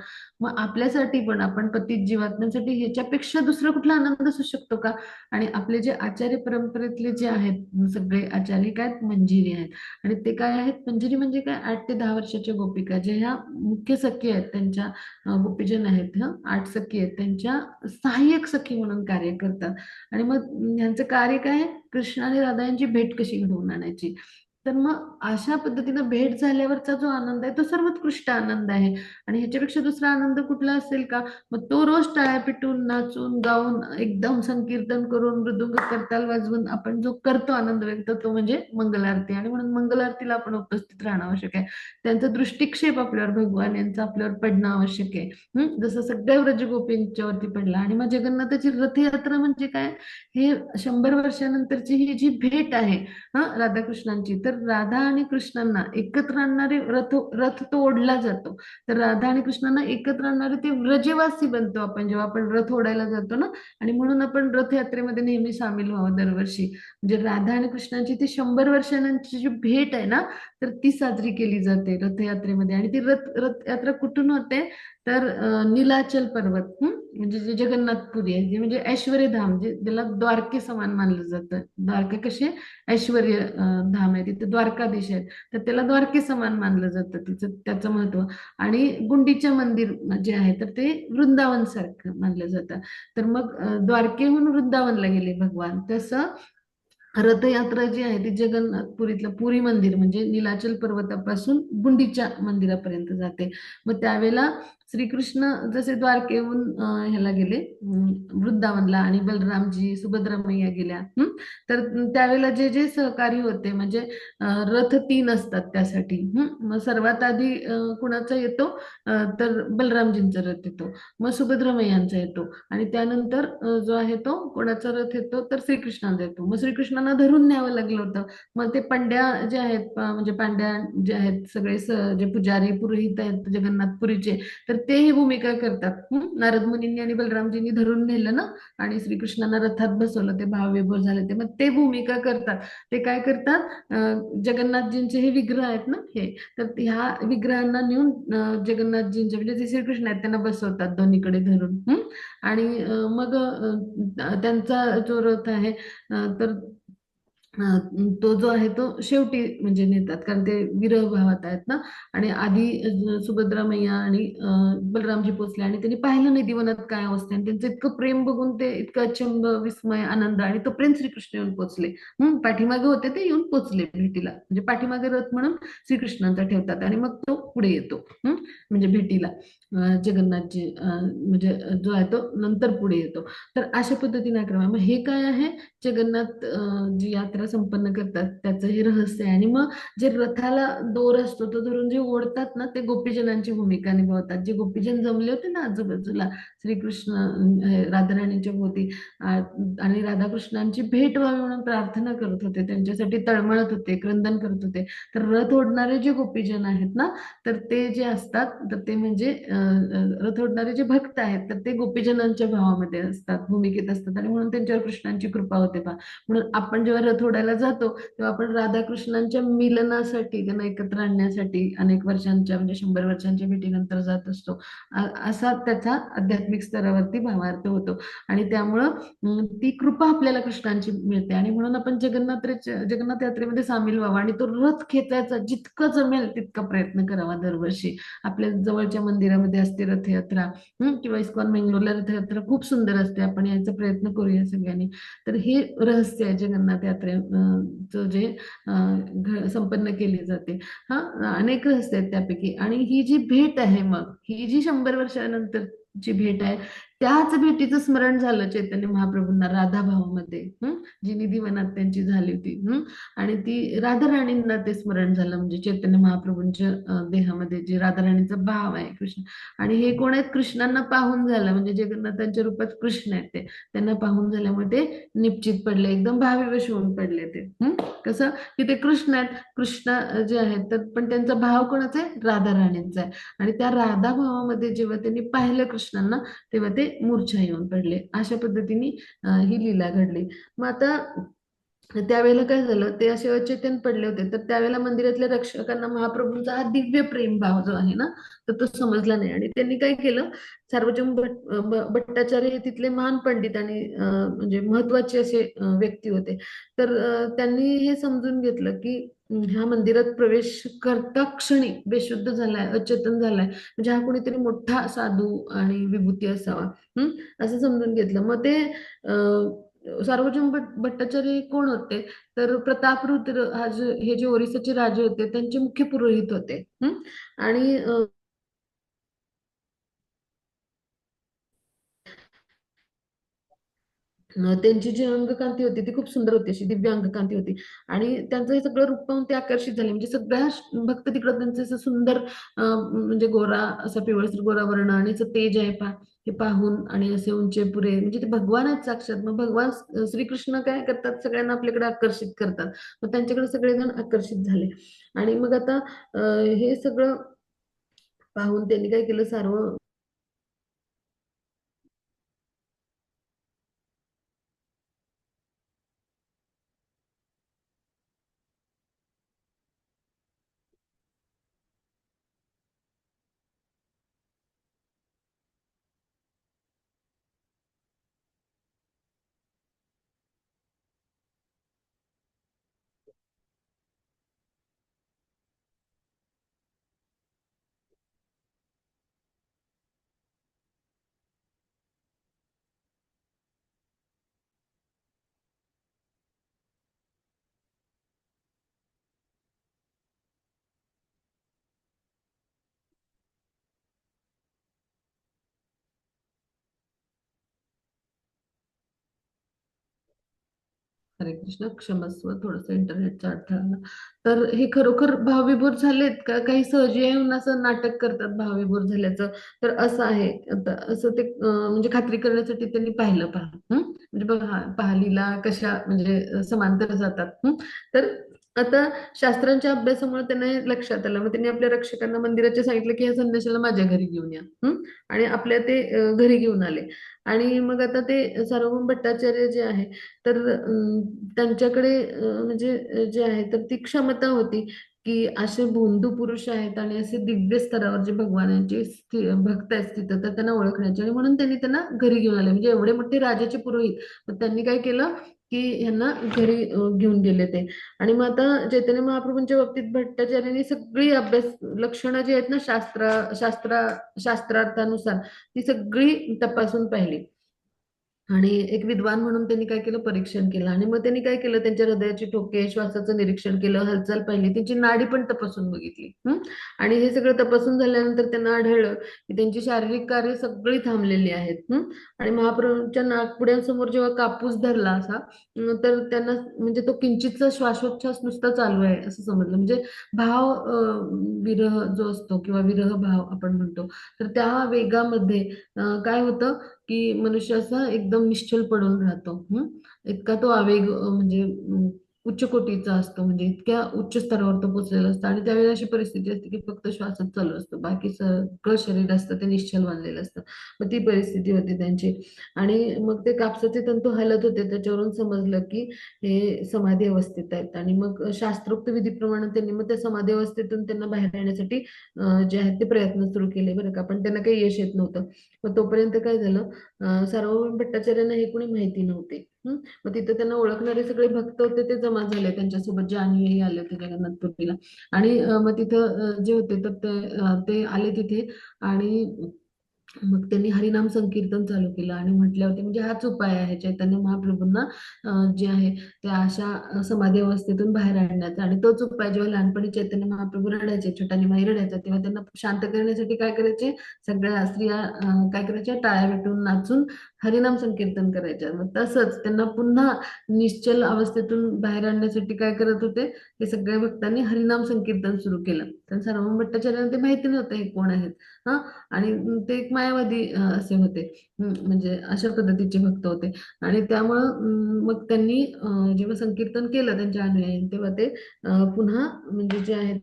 मग आपल्यासाठी पण, आपण पतित जीवात्म्यांसाठी ह्याच्यापेक्षा दुसरा कुठला आनंद असू शकतो का. आणि आपले जे आचार्य परंपरेतले जे आहेत सगळे आचार्य काय आहेत, मंजिरी आहेत. आणि ते काय आहेत, मंजिरी म्हणजे काय, 8 ते 10 वर्षाच्या गोपिका जे ह्या मुख्य सखी आहेत त्यांच्या, गोपीजन आहेत 8 सखी आहेत त्यांच्या सहाय्यक सखी म्हणून कार्य करतात. आणि मग ह्यांचं कार्य काय आहे, कृष्ण आणि राधा यांची भेट कशी घडवून आणायची. तर मग अशा पद्धतीनं भेट झाल्यावरचा जो आनंद आहे तो सर्वोत्कृष्ट आनंद आहे. आणि ह्याच्यापेक्षा दुसरा आनंद कुठला असेल का. मग तो रोज टाळ्या पिटून नाचून गाऊन एकदम संकीर्तन करून मृदुंग करताल वाजवून आपण जो करतो आनंद व्यक्त, तो म्हणजे मंगल आरती. आणि म्हणून मंगल आरतीला आपण उपस्थित राहणं आवश्यक आहे. त्यांचा दृष्टिक्षेप आपल्यावर भगवान यांचा आपल्यावर पडणं आवश्यक आहे. जसं सगळ्या व्रजगोपींच्यावरती पडला. आणि मग जगन्नाथाची रथयात्रा म्हणजे काय, हे 100 वर्षानंतरची ही जी भेट आहे राधाकृष्णांची, तर राधा आणि कृष्णांना एकत्र आणणारे रथ तो ओढला जातो. तर राधा आणि कृष्णांना एकत्र आणणारे ते व्रजवासी बनतो आपण जेव्हा आपण रथ ओढायला जातो ना. आणि म्हणून आपण रथयात्रेमध्ये नेहमी सामील व्हावं दरवर्षी. म्हणजे राधा आणि कृष्णांची ती 100 वर्षांची जी भेट आहे ना, तर ती साजरी केली जाते रथयात्रेमध्ये. आणि ती रथयात्रा कुठून होते, तर नीलाचल पर्वत, म्हणजे जे जगन्नाथपुरी आहे, जे म्हणजे ऐश्वर्यधाम, जे ज्याला द्वारके समान मानलं जातं. द्वारका कसे ऐश्वर्य धाम आहे, तिथे द्वारकाधीश आहेत, तर त्याला द्वारके समान मानलं जातं, त्याचं महत्व. आणि गुंडीच्या मंदिर जे आहे तर ते वृंदावन सारखं मानलं जातं. तर मग द्वारकेहून वृंदावनला गेले भगवान, तसं रथयात्रा जी आहे ती जगन्नाथपुरीतलं पुरी मंदिर म्हणजे नीलाचल पर्वतापासून गुंडीच्या मंदिरापर्यंत जाते. मग त्यावेळेला श्रीकृष्ण जसे द्वारकेहून ह्याला गेले वृंदावनला, आणि बलरामजी सुभद्रा मैया गेल्या. तर त्यावेळेला जे जे सहकारी होते, म्हणजे रथ 3 असतात त्यासाठी. मग सर्वात आधी कुणाचा येतो, तर बलरामजींचा रथ येतो. मग सुभद्रा मैयांचा येतो. आणि त्यानंतर जो आहे तो कोणाचा रथ येतो, तर श्रीकृष्णांचा येतो. मग श्रीकृष्ण श्रीकृष्णांना धरून न्यावं लागलं होतं. मग ते पंड्या जे आहेत म्हणजे पांड्या जे आहेत सगळे जे पुजारी पुरोहित आहेत जगन्नाथपुरीचे, तर ते ही भूमिका करतात. नारद मुनींनी आणि बलरामजींनी धरून नेलं ना आणि श्रीकृष्णांना रथात बसवलं, ते भावविभोर झाले ते, मग ते भूमिका करतात. ते काय करतात, जगन्नाथजींचे हे विग्रह आहेत ना हे, तर ह्या विग्रहांना नेऊन जगन्नाथजींच्या म्हणजे जे श्रीकृष्ण आहेत त्यांना बसवतात दोन्हीकडे धरून. आणि मग त्यांचा जो रथ आहे तर तो जो आहे तो शेवटी म्हणजे नेतात, कारण ते विरह भावात आहेत ना. आणि आधी सुभद्रा मैया आणि बलरामजी पोचले आणि त्यांनी पाहिलं नाही दिवनात काय अवस्था आहे. आणि त्यांचं इतकं प्रेम बघून ते इतकं अचंब, विस्मय, आनंद, आणि तो प्रेम श्रीकृष्ण येऊन पोचले. पाठीमागे होते ते येऊन पोचले भेटीला, म्हणजे पाठीमागे रथ म्हणून श्रीकृष्णांचा ठेवतात आणि मग तो पुढे येतो म्हणजे भेटीला. जगन्नाथजी म्हणजे जो आहे तो नंतर पुढे येतो. तर अशा पद्धतीने क्रम आहे. मग हे काय आहे, जगन्नाथ जी यात्रा संपन्न करतात त्याचं हे रहस्य आहे. आणि मग जे रथाला दोर असतो तो धरून जे ओढतात ना, ते गोपीजनांची भूमिका निभावतात. जे गोपीजन जमले होते ना आजूबाजूला श्रीकृष्ण राधाराणीच्या भोवती आणि राधाकृष्णांची भेट व्हावी म्हणून प्रार्थना करत होते, त्यांच्यासाठी तळमळत होते, क्रंदन करत होते. तर रथ ओढणारे जे गोपीजन आहेत ना, तर ते जे असतात तर ते म्हणजे रथ ओढणारे जे भक्त आहेत तर ते गोपीजनांच्या भावामध्ये असतात, भूमिकेत असतात, आणि म्हणून त्यांच्यावर कृष्णांची कृपा होते पहा. म्हणून आपण जेव्हा रथ ओढायला जातो तेव्हा आपण राधाकृष्णांच्या मिलनासाठी, त्यांना एकत्र आणण्यासाठी अनेक वर्षांच्या म्हणजे 100 वर्षांच्या भेटीनंतर जात असतो. असा त्याचा आध्यात्मिक स्तरावरती भावार्थ होतो. आणि त्यामुळं ती कृपा आपल्याला कृष्णांची मिळते. आणि म्हणून आपण जगन्नाथ यात्रेमध्ये सामील व्हावा आणि तो रथ खेचायचा जितकं जमेल तितका प्रयत्न करावा दरवर्षी. आपल्या जवळच्या मंदिरामध्ये असते रथयात्रा, किंवा इस्कॉन बेंगलोरला रथयात्रा खूप सुंदर असते. आपण याचा प्रयत्न करूया सगळ्यांनी. तर हे रहस्य आहे जगन्नाथ यात्रेचं जे संपन्न केली जाते. हा, अनेक रहस्य आहेत त्यापैकी. आणि ही जी भेट आहे, मग ही जी 100 वर्षानंतरची भेट आहे, त्याच भेटीचं स्मरण झालं चैतन्य महाप्रभूंना राधा भावामध्ये, जी निधिवनात त्यांची झाली होती. आणि ती राधाराणींना ते स्मरण झालं, म्हणजे चैतन्य महाप्रभूंच्या देहामध्ये जे राधाराणीचा भाव आहे कृष्ण. आणि हे कोण आहेत, कृष्णांना पाहून झालं, म्हणजे जगन्नाथांच्या रूपात कृष्ण आहेत ते, त्यांना पाहून झाल्यामुळे ते निश्चित पडले, एकदम भाविवश होऊन पडले ते. कसं की ते कृष्ण आहेत, कृष्ण जे आहेत तर पण त्यांचा भाव कोणाचा आहे, राधाराणींचा आहे. आणि त्या राधा भावामध्ये जेव्हा त्यांनी पाहिलं कृष्णांना तेव्हा ते मूर्छा येऊन पडले. अशा पद्धतीने ही लीला घडली. मग आता त्यावेळेला काय झालं, ते असे अचेतन पडले होते, तर त्यावेळेला मंदिरातल्या रक्षकांना महाप्रभूंचा हा दिव्य प्रेम भाव जो आहे ना, तर तो समजला नाही. आणि त्यांनी काय केलं, सार्वजन भट्टाचार्य हे तिथले महान पंडित आणि म्हणजे महत्वाचे असे व्यक्ती होते. तर त्यांनी हे समजून घेतलं की ह्या मंदिरात प्रवेश करता क्षणी बेशुद्ध झालाय, अचेतन झालाय, म्हणजे हा कोणीतरी मोठा साधू आणि विभूती असावा, असं समजून घेतलं. मग ते सार्वजन भट्टाचार्य हे कोण होते, तर प्रतापरुद्र हे जे ओरिसाचे राजे होते त्यांचे मुख्य पुरोहित होते. आणि त्यांची जी अंगकांती होती ती खूप सुंदर होती, अशी दिव्य अंगकांती होती. आणि त्यांचं हे सगळं रूप पाहून ते आकर्षित झाले, म्हणजे सगळ्या भक्त तिकडं त्यांचं असं सुंदर म्हणजे गोरा असा पिवळसर गोरा वर्ण आणि असं तेज आहे पहा, हे पाहून, आणि असे उंचे पुरे, म्हणजे ते भगवान आहेत साक्षात. मग भगवान श्रीकृष्ण काय करतात, सगळ्यांना आपल्याकडे आकर्षित करतात. मग त्यांच्याकडे सगळेजण आकर्षित झाले. आणि मग आता हे सगळं पाहून त्यांनी काय केलं, सर्व हरे कृष्ण, क्षमस्व, थोडस इंटरनेटचा अडथळा आला. तर हे खरोखर भावविभोर झालेत का काही सहजी येऊन असं नाटक करतात भावविभोर झाल्याचं? तर असं आहे. आता असं ते म्हणजे खात्री करण्यासाठी त्यांनी पाहिलं पहा. म्हणजे बघा पहालीला कशा म्हणजे समांतर जातात. तर आता शास्त्रांच्या अभ्यासामुळे त्यांना हे लक्षात आलं. मग त्यांनी आपल्या रक्षकांना मंदिराच्या सांगितलं की ह्या संन्याशाला माझ्या घरी घेऊन या. आणि आपल्या ते घरी घेऊन आले. आणि मग आता ते सार्वभौम भट्टाचार्य जे आहे तर त्यांच्याकडे म्हणजे जे आहे तर ती क्षमता होती की असे भोंदू पुरुष आहेत आणि असे दिव्य स्तरावर जे भगवानांचे भक्त आहेत तिथं तर त्यांना ओळखण्याचे आणि म्हणून त्यांनी त्यांना घरी घेऊन आले. म्हणजे एवढे मोठे राजाचे पुरोहित. मग त्यांनी काय केलं की ह्यांना घरी घेऊन गेले ते. आणि मग आता चैतन्य महाप्रभूंच्या बाबतीत भट्टाचार्यांनी सगळी अभ्यास लक्षणं जी आहेत ना शास्त्रार्थानुसार ती सगळी तपासून पाहिली. आणि एक विद्वान म्हणून त्यांनी काय केलं परीक्षण केलं आणि मग त्यांनी काय केलं त्यांच्या हृदयाची ठोके श्वासाचं निरीक्षण केलं हालचाल पाहिली त्यांची नाडी पण तपासून बघितली. आणि हे सगळं तपासून झाल्यानंतर त्यांना आढळलं की त्यांची शारीरिक कार्य सगळी थांबलेली आहेत. आणि महाप्रभूंच्या नाकपुड्यांसमोर जेव्हा कापूस धरला असा तर त्यांना म्हणजे तो किंचितचा श्वासोच्छ्वास नुसता चालू आहे असं समजलं. म्हणजे भाव विरह जो असतो किंवा विरह भाव आपण म्हणतो तर त्या वेगामध्ये काय होतं की मनुष्य असा एकदम निश्चल पडून राहतो. इतका तो आवेग म्हणजे उच्च कोटीचा असतो. म्हणजे इतक्या उच्च स्तरावर तो पोहोचलेला असतो आणि त्यावेळी अशी परिस्थिती असते की फक्त श्वासच चालू असतो बाकी सगळं शरीर असतं ते निश्चल बनलेलं असतं. मग ती परिस्थिती होती त्यांची. आणि मग ते कापसाचे तंतू हलत होते त्याच्यावरून समजलं की हे समाधी अवस्थेत आहेत. आणि मग शास्त्रोक्त विधीप्रमाणे त्यांनी मग त्या समाधी अवस्थेतून त्यांना बाहेर येण्यासाठी जे आहेत ते प्रयत्न सुरू केले बरं का. पण त्यांना काही यश येत नव्हतं. मग तोपर्यंत काय झालं सार्वभौम भट्टाचार्यांना हे कोणी माहिती नव्हते. मग तिथे त्यांना ओळखणारे सगळे भक्त होते ते जमा झाले त्यांच्यासोबत जे अनुयायी आले होते जगन्नाथपुरीला. आणि मग तिथं जे होते तर ते आले तिथे आणि मग त्यांनी हरिनाम संकीर्तन चालू केलं आणि म्हटले होते म्हणजे हाच उपाय आहे चैतन्य महाप्रभूंना जे आहे त्या अशा समाधी अवस्थेतून बाहेर आणण्याचा. आणि तोच उपाय जेव्हा लहानपणी चैतन्य महाप्रभू रडायचे छोटा निमाई रडायचा तेव्हा त्यांना शांत करण्यासाठी काय करायचे सगळ्या स्त्रिया काय करायच्या टाळ्या पेटून नाचून हरिनाम संकीर्तन करायच्या. मग तसंच त्यांना पुन्हा निश्चल अवस्थेतून बाहेर आणण्यासाठी काय करत होते हे सगळ्या भक्तांनी हरिनाम संकीर्तन सुरू केलं. तर सार्वभौम भट्टाचार्यांना ते माहिती नव्हतं हे कोण आहेत. हा आणि ते एक मायावादी असे होते. म्हणजे अशा पद्धतीचे भक्त होते. आणि त्यामुळं मग त्यांनी जेव्हा संकीर्तन केलं त्यांच्या अनुयायींनी तेव्हा ते पुन्हा म्हणजे जे आहे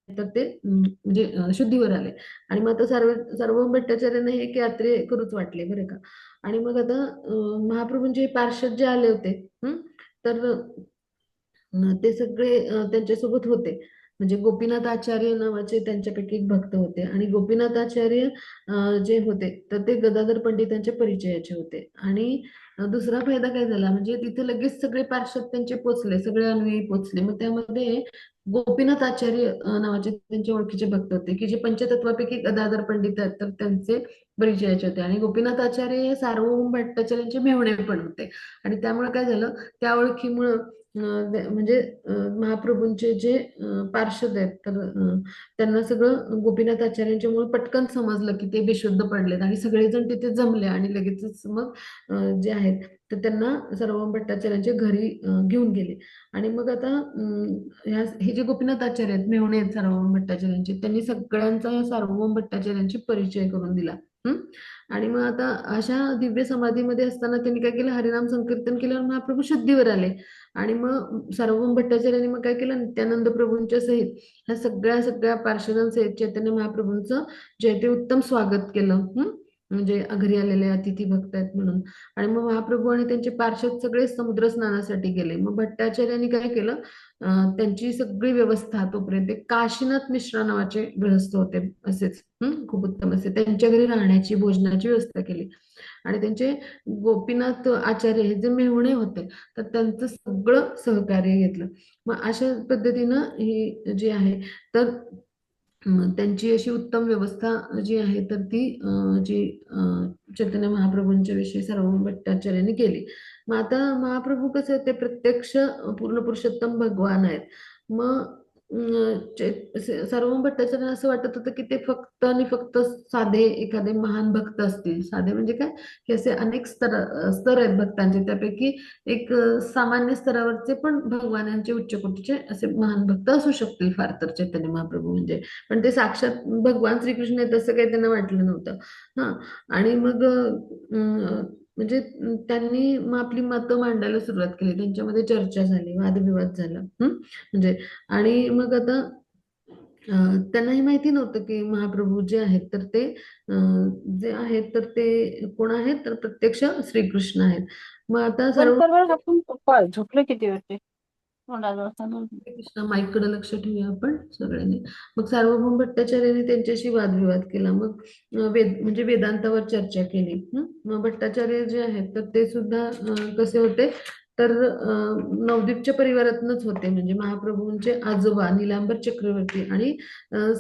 तर ते म्हणजे शुद्धीवर आले. आणि मग आता सार्वभौम भट्टाचार्यांना हे एक यात्रे करूच वाटले बरे का. आणि मग आता महाप्रभूंचे पार्षद जे आले होते तर ते सगळे त्यांच्यासोबत होते. म्हणजे गोपीनाथ आचार्य नावाचे त्यांच्यापैकी एक भक्त होते. आणि गोपीनाथ आचार्य जे होते तर ते गदाधर पंडितांच्या परिचयाचे होते. आणि दुसरा फायदा काय झाला म्हणजे तिथे लगेच सगळे पार्षद त्यांचे पोचले सगळे अनुयायी पोचले. मग त्यामध्ये गोपीनाथ आचार्य नावाचे त्यांचे ओळखीचे भक्त होते की जे पंचतत्वापैकी गदाधर पंडित आहेत तर त्यांचे परिचयाचे होते. आणि गोपीनाथ आचार्य हे सार्वभौम भट्टाचार्यांचे मेहुणे पण होते. आणि त्यामुळे काय झालं त्या ओळखीमुळं म्हणजे महाप्रभूंचे जे पार्षद आहेत तर त्यांना सगळं गोपीनाथ आचार्यांच्यामुळे पटकन समजलं की ते बेशुद्ध पडलेत आणि सगळेजण तिथे जमले आणि लगेचच मग जे आहेत तर त्यांना सार्वभौम भट्टाचार्यांच्या घरी घेऊन गेले. आणि मग आता हे जे गोपीनाथ आचार्य आहेत मेहुणे आहेत सार्वभौम भट्टाचार्यांचे त्यांनी सगळ्यांचा या सार्वभौम भट्टाचार्यांची परिचय करून दिला. आणि मग आता अशा दिव्य समाधीमध्ये असताना त्यांनी काय केलं हरिनाम संकीर्तन केल्यावर महाप्रभू शुद्धीवर आले. आणि मग सार्वभौम भट्टाचार्यांनी मग काय केलं नित्यानंद प्रभूंच्या सहित ह्या सगळ्या सगळ्या पार्षदांसहित चैतन्य महाप्रभूंचं जे आहे ते उत्तम स्वागत केलं. म्हणजे घरी आलेले अतिथी भक्त आहेत म्हणून. आणि मग महाप्रभू आणि त्यांचे पार्षद सगळे समुद्र स्नानासाठी गेले. मग भट्टाचार्यांनी काय केलं त्यांची सगळी व्यवस्था तोपर्यंत काशीनाथ मिश्रा नावाचे गृहस्थ होते असेच खूप उत्तम असे त्यांच्या घरी राहण्याची भोजनाची व्यवस्था केली. आणि त्यांचे गोपीनाथ आचार्य हे जे मेहुणे होते तर त्यांचं सगळं सहकार्य घेतलं. मग अशा पद्धतीनं ही जी आहे तर त्यांची अशी उत्तम व्यवस्था जी आहे तर ती जी चैतन्य महाप्रभूंच्या विषयी सार्वभौम भट्टाचार्यांनी केली. मग आता महाप्रभू कसे ते प्रत्यक्ष पूर्ण पुरुषोत्तम भगवान आहेत. मग सार्वभौम भट्टाचार्यांना असं वाटत होतं की ते फक्त आणि फक्त साधे एखादे महान भक्त असतील. साधे म्हणजे काय, की असे अनेक स्तर आहेत भक्तांचे, त्यापैकी एक सामान्य स्तरावरचे पण भगवानांचे उच्च कोटीचे असे महान भक्त असू शकतील फार तर चैतन्य महाप्रभू म्हणजे. पण ते साक्षात भगवान श्रीकृष्ण आहेत असं काही त्यांना वाटलं नव्हतं. हा. आणि मग म्हणजे त्यांनी मग आपली मतं मांडायला सुरुवात केली, त्यांच्यामध्ये चर्चा झाली, वादविवाद झाला. म्हणजे आणि मग आता त्यांनाही माहिती नव्हतं की महाप्रभू जे आहेत तर ते जे आहेत तर ते कोण आहेत, तर प्रत्यक्ष श्रीकृष्ण आहेत. मग आता बंद सर्व कर बरं, आपण पप्पा झोपले किती वाजते तोंडाजवळ सांगून. कृष्ण माईककडे लक्ष ठेवूया आपण सगळ्यांनी. मग सार्वभौम भट्टाचार्यांनी त्यांच्याशी वादविवाद केला. मग वेद म्हणजे वेदांतावर चर्चा केली. मग भट्टाचार्य जे आहेत तर ते सुद्धा कसे होते, तर नवदीपच्या परिवारातूनच होते. म्हणजे महाप्रभूंचे आजोबा निलांबर चक्रवर्ती आणि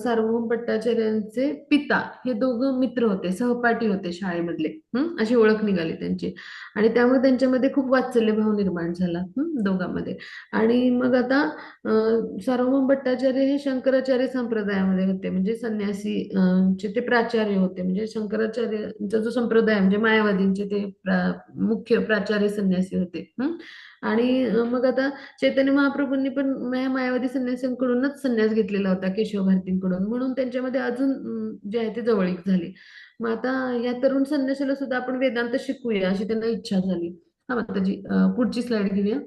सार्वभौम भट्टाचार्यांचे पिता हे दोघं मित्र होते, सहपाठी होते शाळेमधले. अशी ओळख निघाली त्यांची. आणि त्यामुळे त्यांच्यामध्ये खूप वात्सल्य भाव निर्माण झाला दोघांमध्ये. आणि मग आता सार्वभौम भट्टाचार्य हे शंकराचार्य संप्रदायामध्ये होते, म्हणजे संन्यासी चे ते प्राचार्य होते. म्हणजे शंकराचार्यांचा जो संप्रदाय म्हणजे मायावादींचे ते मुख्य प्राचार्य संन्यासी होते. आणि मग आता चैतन्य महाप्रभूंनी पण मायावादी संन्यासींकडूनच संन्यास घेतलेला होता, केशव भारतींकडून, म्हणून त्यांच्यामध्ये अजून जे आहे ते जवळीक झाली. मग आता या तरुण संन्यासीला सुद्धा आपण वेदांत शिकूया अशी त्यांना इच्छा झाली. हा माताजी, पुढची स्लाइड घेऊया.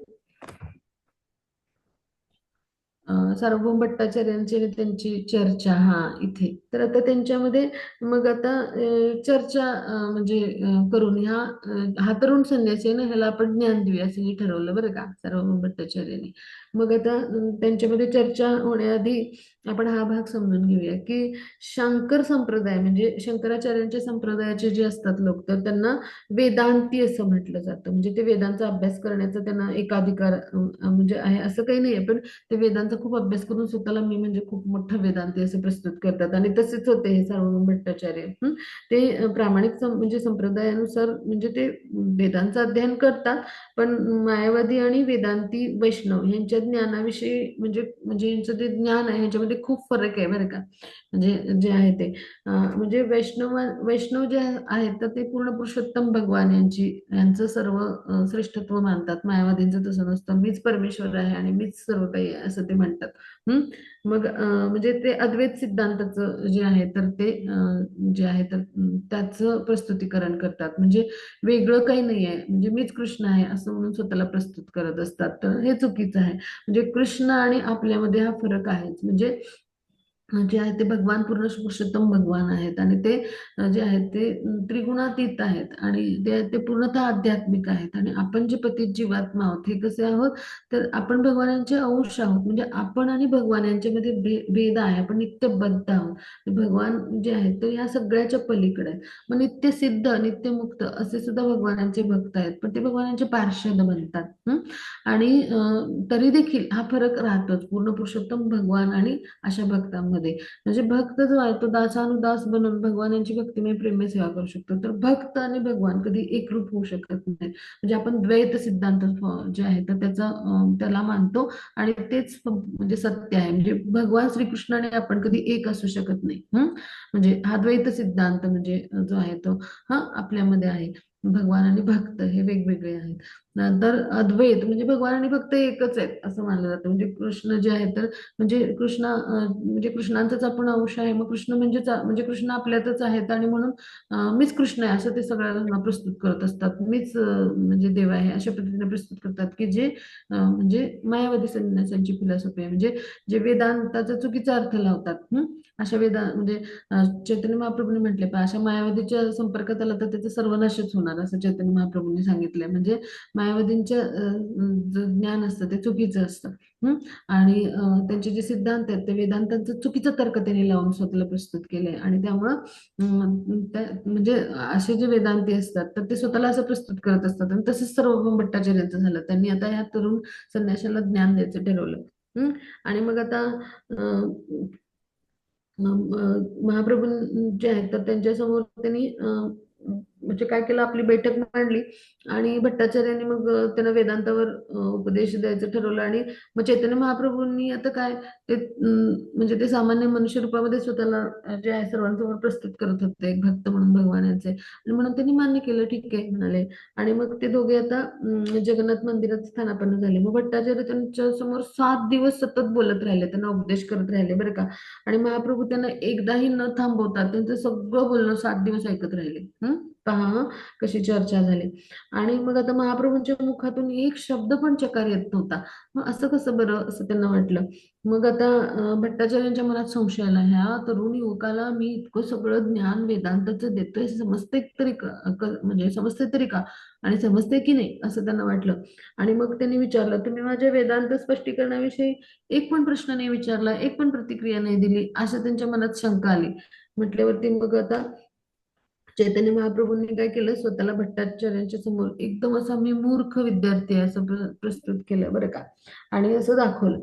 सार्वभौम भट्टाचार्यांची आणि त्यांची चर्चा इथे तर आता त्यांच्यामध्ये मग आता चर्चा म्हणजे करून हा तरुण संन्यासी आहे ना, ह्याला आपण ज्ञान देऊया असं हे ठरवलं बरं का सार्वभौम भट्टाचार्यांनी. मग आता त्यांच्यामध्ये चर्चा होण्याआधी आपण हा भाग समजून घेऊया की शंकर संप्रदाय म्हणजे शंकराचार्यांच्या संप्रदायाचे जे असतात लोक, तर त्यांना वेदांती असं म्हटलं जातं. म्हणजे ते वेदांचा अभ्यास करण्याचा त्यांना एकाधिकार म्हणजे आहे असं काही नाहीये, पण ते वेदांचा खूप अभ्यास करून स्वतःला मी म्हणजे खूप मोठा वेदांती असे प्रस्तुत करतात. आणि तसेच होते हे सार्वभौम भट्टाचार्य. ते प्रामाणिक म्हणजे संप्रदायानुसार म्हणजे ते वेदांचं अध्ययन करतात, पण मायावादी आणि वेदांती वैष्णव यांच्या ज्ञानाविषयी म्हणजे म्हणजे यांचं ते ज्ञान आहे ह्याच्यामध्ये खूप फरक आहे बरं का. म्हणजे जे आहे ते म्हणजे वैष्णव जे आहेत तर ते पूर्ण पुरुषोत्तम भगवान यांचं सर्व श्रेष्ठत्व मानतात. मायावादींचं तसं नसतं, मीच परमेश्वर आहे आणि मीच सर्व काही आहे असं ते म्हणतात. मग म्हणजे ते अद्वैत सिद्धांताचं जे आहे तर ते जे आहे तर त्याचं प्रस्तुतीकरण करतात. म्हणजे वेगळं काही नाही आहे, म्हणजे मीच कृष्ण आहे असं म्हणून स्वतःला प्रस्तुत करत असतात. तर हे चुकीचं आहे. म्हणजे कृष्ण आणि आपल्यामध्ये हा फरक आहेच. म्हणजे जे आहे ते भगवान पूर्ण पुरुषोत्तम भगवान आहेत आणि ते जे आहेत ते त्रिगुणातीत आहेत आणि ते पूर्णतः आध्यात्मिक आहेत. आणि आपण जे पतित जीवात्मा आहोत हे कसे आहोत, तर आपण भगवानांचे अंश आहोत. म्हणजे आपण आणि भगवान यांच्यामध्ये भेद आहे, आपण नित्यबद्ध आहोत. भगवान जे आहेत ते या सगळ्याच्या पलीकडे आहेत. मग नित्य सिद्ध नित्य मुक्त असे सुद्धा भगवानांचे भक्त आहेत, पण ते भगवानांचे पार्षद बनतात. आणि तरी देखील हा फरक राहतोच पूर्ण पुरुषोत्तम भगवान आणि अशा भक्तांमध्ये. म्हणजे भक्त जो आहे तो दासानुदास बनून भगवानांची भक्तिमय प्रेमय सेवा करू शकतो. तर भक्त आणि भगवान कधी एकरूप होऊ शकत नाही. म्हणजे आपण द्वैत सिद्धांत जे आहे तर त्याला मानतो आणि तेच म्हणजे सत्य आहे. म्हणजे भगवान श्रीकृष्णाने आपण कधी एक असू शकत नाही. म्हणजे हा द्वैत सिद्धांत म्हणजे जो आहे तो आपल्यामध्ये आहे. भगवान आणि भक्त हे वेगवेगळे आहेत. नंतर अद्वैत म्हणजे भगवान आणि भक्त एकच आहेत असं मानलं जातं. म्हणजे कृष्ण जे आहे तर म्हणजे म्हणजे कृष्णांचाच आपण अंश आहे. मग कृष्ण म्हणजे कृष्ण आपल्यातच आहेत आणि म्हणून मीच कृष्ण आहे असं ते सगळ्यांना प्रस्तुत करत असतात. मीच म्हणजे देव आहे अशा पद्धतीने प्रस्तुत करतात, की जे म्हणजे मायावादी संन्यासांची फिलॉसॉफी आहे. म्हणजे जे वेदांताचा चुकीचा अर्थ लावतात. अशा म्हणजे चैतन्य महाप्रभूंनी म्हटले पण अशा मायावादीच्या संपर्कात आला तर त्याचा सर्वनाशच होणार असं चैतन्य महाप्रभूंनी सांगितलंय. म्हणजे मायावादींचं जे ज्ञान असतं ते चुकीचं असतं. आणि त्यांचे जे सिद्धांत आहेत ते वेदांतांचं चुकीचं तर्क त्यांनी लावून स्वतःला प्रस्तुत केलंय. आणि त्यामुळं म्हणजे असे जे वेदांती असतात तर ते स्वतःला असं प्रस्तुत करत असतात. आणि तसंच सार्वभौम भट्टाचार्यांचं झालं, त्यांनी आता ह्या तरुण संन्याशाला ज्ञान द्यायचं ठरवलं. आणि मग आता महाप्रभू जे आहेत तर त्यांच्यासमोर त्यांनी म्हणजे काय केलं, आपली बैठक मांडली आणि भट्टाचार्यांनी मग त्यांना वेदांतावर उपदेश द्यायचं ठरवलं. आणि मग चैतन्य महाप्रभूंनी आता काय ते म्हणजे ते सामान्य मनुष्य रूपामध्ये स्वतःला जे आहे सर्वांसमोर प्रस्तुत करत होते, एक भक्त म्हणून भगवानाचे. आणि म्हणून त्यांनी मान्य केलं, ठीक आहे म्हणाले. आणि मग ते दोघे आता जगन्नाथ मंदिरात स्थानापन्न झाले. मग भट्टाचार्य त्यांच्या समोर 7 दिवस सतत बोलत राहिले, त्यांना उपदेश करत राहिले बरं का. आणि महाप्रभू त्यांना एकदाही न थांबवता त्यांचं सगळं बोलणं 7 दिवस ऐकत राहिले. पहा हं, कशी चर्चा झाली. आणि मग आता महाप्रभूंच्या मुखातून एक शब्द पण चकार येत नव्हता. मग असं कसं बरं, असं त्यांना वाटलं. मग आता भट्टाचार्यांच्या मनात संशय आला, ह्या तरुण युवकाला मी इतकं सगळं ज्ञान वेदांताचं देतोय, समजते तरी म्हणजे समजते तरी का, आणि समजते की नाही, असं त्यांना वाटलं. आणि मग त्यांनी विचारलं, तुम्ही माझ्या वेदांत स्पष्टीकरणाविषयी एक पण प्रश्न नाही विचारला, एक पण प्रतिक्रिया नाही दिली, असं त्यांच्या मनात शंका आली. म्हटल्यावरती मग आता चैतन्य महाप्रभूंनी काय केलं, स्वतःला भट्टाचार्यांच्या समोर एकदम असा मी मूर्ख विद्यार्थी आहे असं प्रस्तुत केलं बरं का. आणि असं दाखवलं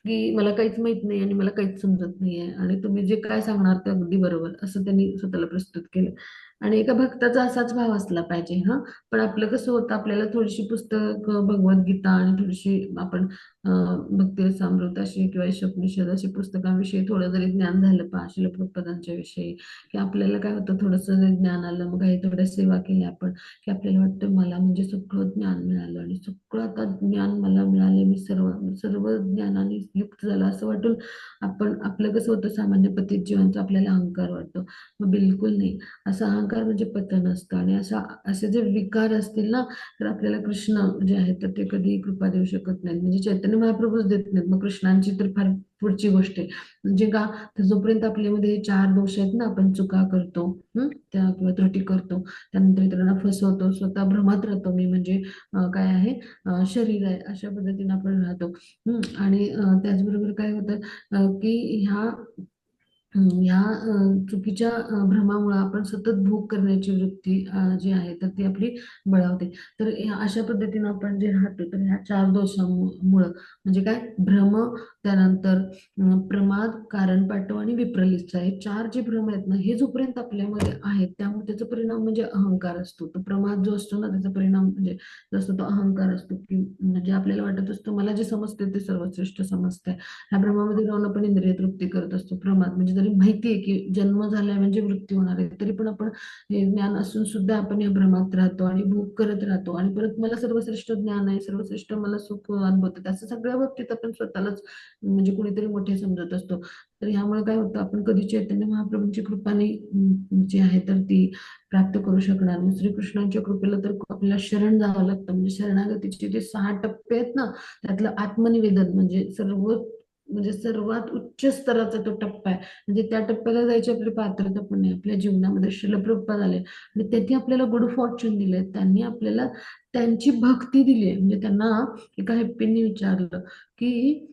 की मला काहीच माहित नाही आणि मला काहीच समजत नाहीये, आणि तुम्ही जे काय सांगणार ते अगदी बरोबर, असं त्यांनी स्वतःला प्रस्तुत केलं. आणि एका भक्ताचा असाच भाव असला पाहिजे. पण आपलं कसं होतं, आपल्याला थोडीशी पुस्तक भगवद्गीता आणि थोडीशी आपण भक्ती रसामृत अशी किंवा ईशोपनिषद अशी पुस्तकांविषयी थोडं जरी ज्ञान झालं, शिल प्रभुपादांच्या विषयी, की आपल्याला काय होतं, थोडंसं ज्ञान आलं, मग काही थोड्या सेवा केल्या आपण, की आपल्याला वाटतं मला म्हणजे सगळं ज्ञान मिळालं आणि सगळं आता ज्ञान मला मिळाले, मी सर्व सर्व ज्ञानाने युक्त झालं असं वाटून आपण, आपलं कसं होतं, सामान्य पतीत जीवनाचा आपल्याला अहंकार वाटतो. मग बिलकुल नाही, असा अहंकार म्हणजे पतन असतं. आणि असे जे विकार असतील ना, तर आपल्याला कृष्ण जे आहेत तर ते कधी कृपा देऊ शकत नाहीत, म्हणजे चैतन्य महाप्रभूच देत नाहीत. मग कृष्णांची तर फार पुढची गोष्ट आहे. म्हणजे का, तर जोपर्यंत आपल्यामध्ये हे 4 दोष आहेत ना, आपण चुका करतो, त्या किंवा त्रुटी करतो, त्यानंतर इतरांना फसवतो, स्वतः भ्रमात राहतो, मी म्हणजे काय आहे, शरीर आहे, अशा पद्धतीने आपण राहतो. आणि त्याचबरोबर काय होतं, की ह्या चुकीच्या भ्रमामुळे आपण सतत भोग करण्याची वृत्ती जी आहे तर ती आपली बळावते. तर अशा पद्धतीनं आपण जे राहतो, तर ह्या 4 दोषांमुळं म्हणजे काय, भ्रम, त्यानंतर प्रमाद, कारण पाठव आणि विप्रलिप्तता, हे 4 जे भ्रम आहेत ना, हे जोपर्यंत आपल्यामध्ये आहेत, त्यामुळे त्याचा परिणाम म्हणजे अहंकार असतो. तो प्रमाद जो असतो ना, त्याचा परिणाम म्हणजे जसं तो अहंकार असतो, की म्हणजे आपल्याला वाटत असतं मला जे समजते ते सर्वश्रेष्ठ समजते. ह्या भ्रमामध्ये राहून आपण इंद्रिय तृप्ती करत असतो. प्रमाद म्हणजे जरी माहिती आहे की जन्म झालाय म्हणजे मृत्यू होणार आहे, तरी पण आपण हे ज्ञान असून सुद्धा आपण या भ्रमात राहतो आणि भोग करत राहतो. आणि परत मला सर्वश्रेष्ठ ज्ञान आहे, सर्वश्रेष्ठ मला सुख अनुभवतात, असं सगळ्या बाबतीत आपण स्वतःलाच म्हणजे कुणीतरी मोठे समजत असतो. तर ह्यामुळे काय होतं, आपण कधी चैतन्य महाप्रभूंची कृपाने जी आहे तर ती प्राप्त करू शकणार नाही. श्रीकृष्णांच्या कृपेला तर आपल्याला शरण जावं लागतं. म्हणजे शरणागतीचे जे 6 टप्पे आहेत ना, त्यातलं आत्मनिवेदन म्हणजे सर्वात उच्च स्तराचा तो टप्पा आहे. म्हणजे त्या टप्प्याला जायची आपली पात्रता पण नाही. आपल्या जीवनामध्ये श्रील प्रभुपाद आले आणि त्यांनी आपल्याला गुड फॉर्च्यून दिले, त्यांनी आपल्याला त्यांची भक्ती दिली आहे. म्हणजे त्यांना एका हेप्पीने विचारलं की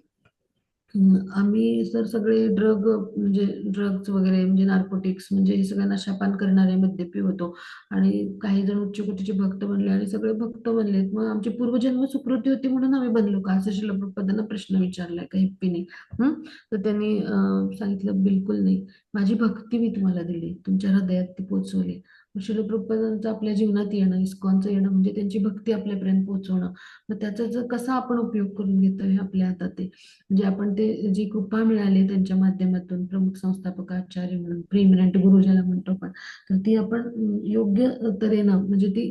आम्ही सर सगळे म्हणजे ड्रग्ज वगैरे म्हणजे नार्कोटिक्स म्हणजे हे सगळं नशापान करणारे मद्यपी होतो, आणि काही जण उच्च कोटीचे भक्त बनले आणि सगळे भक्त बनले, मग आमची पूर्वजन्म सुकृती होती म्हणून आम्ही बनलो का, असं श्रील प्रभुपादांना प्रश्न विचारलाय काही हेप्पीने. तर त्यांनी सांगितलं बिलकुल नाही, माझी भक्ती मी तुम्हाला दिली, तुमच्या हृदयात ती पोहोचवली. श्रील प्रभुपादांचं आपल्या जीवनात येणं, इस्कॉनचं येणं म्हणजे त्यांची भक्ती आपल्यापर्यंत पोहोचवणं. मग त्याचा जर कसा आपण उपयोग करून घेतो हे आपल्या हातात आहे. म्हणजे आपण ते जी कृपा मिळाली त्यांच्या माध्यमातून, प्रमुख संस्थापक आचार्य म्हणून, प्रीमिनंट गुरु ज्याला म्हणतो आपण, तर ती आपण योग्य तऱ्हेनं म्हणजे ती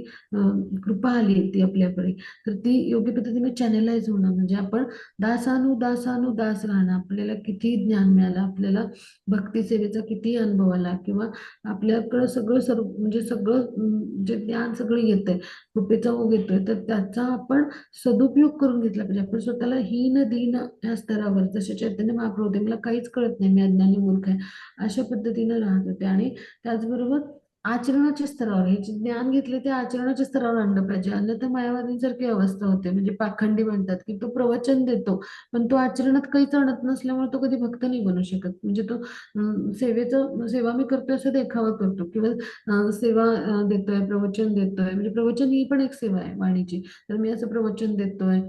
कृपा आली ती आपल्याकडे, तर ती योग्य पद्धतीने चॅनलाइज होणं, म्हणजे आपण दास राहणं. आपल्याला किती ज्ञान मिळालं, आपल्याला भक्ती सेवेचा किती अनुभव आला, किंवा आपल्याकडं सगळं म्हणजे सगळं जे ज्ञान सगळं येतंय, कृपेचा ओघ येतोय, तर त्याचा आपण सदुपयोग करून घेतला पाहिजे. आपण स्वतःला हीन दीन या स्तरावर, जसे चैतन्य महाप्रभू होते, मला काहीच कळत नाही, मी अज्ञानी मूर्ख आहे, अशा पद्धतीने राहत होते. आणि त्याचबरोबर आचरणाच्या स्तरावर, हे जे ज्ञान घेतले ते आचरणाच्या स्तरावर आणलं पाहिजे, अन्यथा मायावादींसारखी अवस्था होते. म्हणजे पाखंडी म्हणतात की तो प्रवचन देतो पण तो आचरणात काहीच आणत नसल्यामुळे तो कधी भक्त नाही बनू शकत. म्हणजे तो सेवा मी करतोय असं देखावा करतो, किंवा सेवा देतोय, प्रवचन देतोय, म्हणजे प्रवचन ही पण एक सेवा आहे वाणीची. तर मी असं प्रवचन देतोय,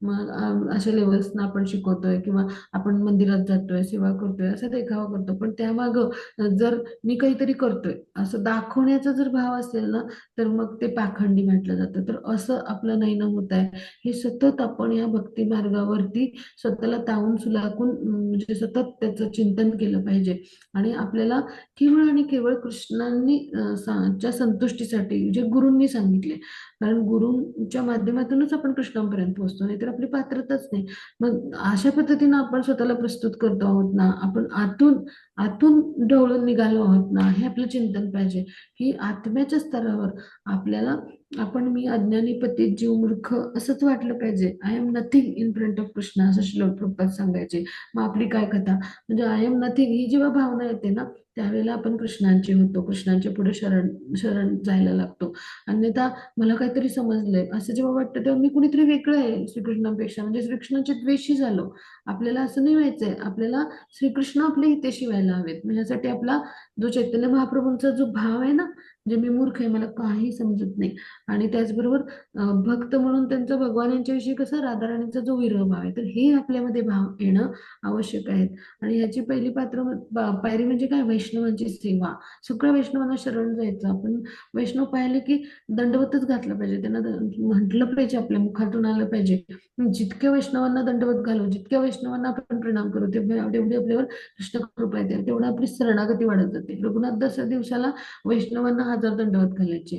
मग अशा लेवल्सना आपण शिकवतोय, किंवा आपण मंदिरात जातोय, सेवा करतोय, असा देखावा करतो. पण त्यामागं जर मी काहीतरी करतोय असं असं दाखवण्याचा जर भाव असेल ना तर मग ते पाखंडी म्हटलं जातं. तर असं आपलं नाही ना होत आहे. हे सतत आपण या भक्ती मार्गावरती स्वतःला तावून सुलाखून म्हणजे सतत त्याचं चिंतन केलं पाहिजे. आणि आपल्याला केवळ आणि केवळ कृष्णांनी च्या संतुष्टीसाठी जे गुरूंनी सांगितले, कारण गुरूंच्या माध्यमातूनच आपण कृष्णांपर्यंत पोहोचतो, नाहीतर आपली पात्रताच नाही. मग अशा पद्धतीनं आपण स्वतःला प्रस्तुत करतो आहोत ना, आपण आतून आतून ढवळून निघालो आहोत ना, हे आपलं चिंतन पाहिजे. की आत्म्याच्या स्तरावर आपल्याला मी अज्ञानी पतित जीव मूर्ख असंच वाटलं पाहिजे. I am nothing in front of Krishna, असं श्लोक प्रभुपाद सांगायचे. मग आपली काय कथा, म्हणजे आय एम नथिंग ही जेव्हा भावना येते ना त्यावेळेला आपण कृष्णांची होतो, कृष्णांच्या पुढे शरण शरण जायला लागतो. अन्यथा मला काहीतरी समजलंय असं जेव्हा वाटतं तेव्हा मी कुणीतरी वेगळं आहे श्रीकृष्णांपेक्षा, म्हणजे श्रीकृष्णांचे द्वेषी झालो. आपल्याला असं नाही व्हायचंय. आपल्याला श्रीकृष्ण आपल्या हितेशी व्हायला हवेत. म्हणजे यासाठी आपला जो चैतन्य महाप्रभूंचा जो भाव आहे ना, जे मी मूर्ख आहे, मला काही समजत नाही, आणि त्याचबरोबर भक्त म्हणून त्यांचा भगवानांच्या विषयी कसा राधाराणीचा जो विरह भाव आहे, तर हे आपल्यामध्ये भाव येणं आवश्यक आहे. आणि ह्याची पहिली पायरी म्हणजे काय, वैष्णवांची सेवा. सगळ्या वैष्णवांना शरण जायचं. आपण वैष्णव पाहिले की दंडवतच घातलं पाहिजे, त्यांना म्हटलं पाहिजे, आपल्या मुखातून आलं पाहिजे. जितक्या वैष्णवांना दंडवत घालू, जितक्या वैष्णवांना आपण प्रणाम करू, तेवढी आपल्यावर कृष्ण कृपा येते, तेवढं आपली शरणागती वाढत जाते. रघुनाथ दास दिवसाला वैष्णवांना 1000 दंडवत घालायचे.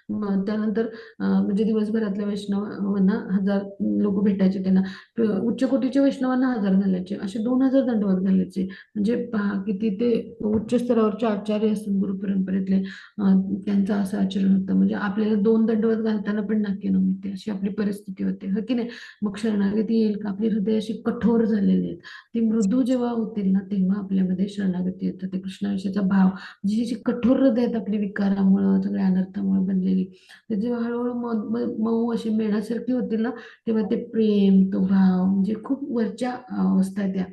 मग त्यानंतर म्हणजे दिवसभरातल्या वैष्णवांना 1000 लोक भेटायचे त्यांना. उच्च कोटीच्या वैष्णवांना 1000 घालायचे, असे 2000 दंडवत घालायचे. म्हणजे पहा किती ते उच्च स्तरावरचे आचार्य असतात गुरु परंपरेतले, त्यांचं असं आचरण होतं. म्हणजे आपल्याला 2 दंडवत घालताना पण नाकी नव्हते, अशी आपली परिस्थिती होते, हो की नाही. मग शरणागती येईल का, आपली हृदय अशी कठोर झालेली आहेत, ती मृदू जेव्हा होतील ना तेव्हा आपल्यामध्ये शरणागती येतं. ते कृष्णाविषयीचा भाव, जी जी कठोर हृदय आहेत आपली विकारामुळं सगळ्या अनर्थामुळे बनलेली, ते जेव्हा हळूहळू मऊ अशी मेणासारखी होतील ना तेव्हा ते प्रेम, तो भाव, म्हणजे खूप वरच्या अवस्था त्या.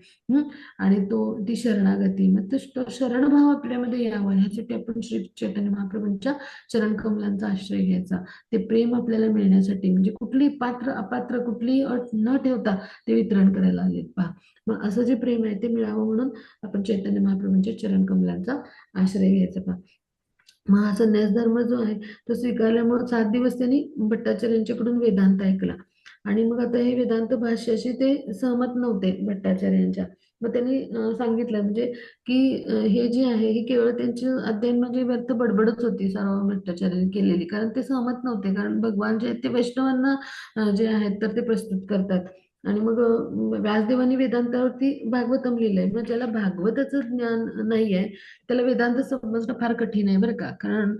आणि ती शरणागती, मग तो शरणभाव आपल्यामध्ये यावा ह्यासाठी आपण श्री चैतन्य महाप्रभूंच्या चरण कमलांचा आश्रय घ्यायचा. ते प्रेम आपल्याला मिळण्यासाठी, म्हणजे कुठली पात्र अपात्र कुठलीही अट न ठेवता ते वितरण करायला आलेत पहा. मग असं जे प्रेम आहे ते मिळावं म्हणून आपण चैतन्य महाप्रभूंच्या चरण कमलांचा आश्रय घ्यायचा पहा. मग हा संन्यास धर्म जो आहे तो स्वीकारल्यामुळे 7 दिवस त्यांनी भट्टाचार्यांच्याकडून वेदांत ऐकला. आणि मग आता हे वेदांत भाष्याशी ते सहमत नव्हते भट्टाचार्यांच्या. मग त्यांनी सांगितलं म्हणजे की हे जे आहे हे केवळ त्यांची अध्ययन म्हणजे व्यर्थ बडबडच होती सर्व भट्टाचार्यांनी केलेली, कारण ते सहमत नव्हते. कारण भगवान जे आहेत ते वैष्णवांना जे आहेत तर ते प्रस्तुत करतात. आणि मग व्यासदेवांनी वेदांतावरती भागवतम लिहिलंय. मग ज्याला भागवताचं ज्ञान नाहीये त्याला वेदांत समजणं फार कठीण आहे बरं का. कारण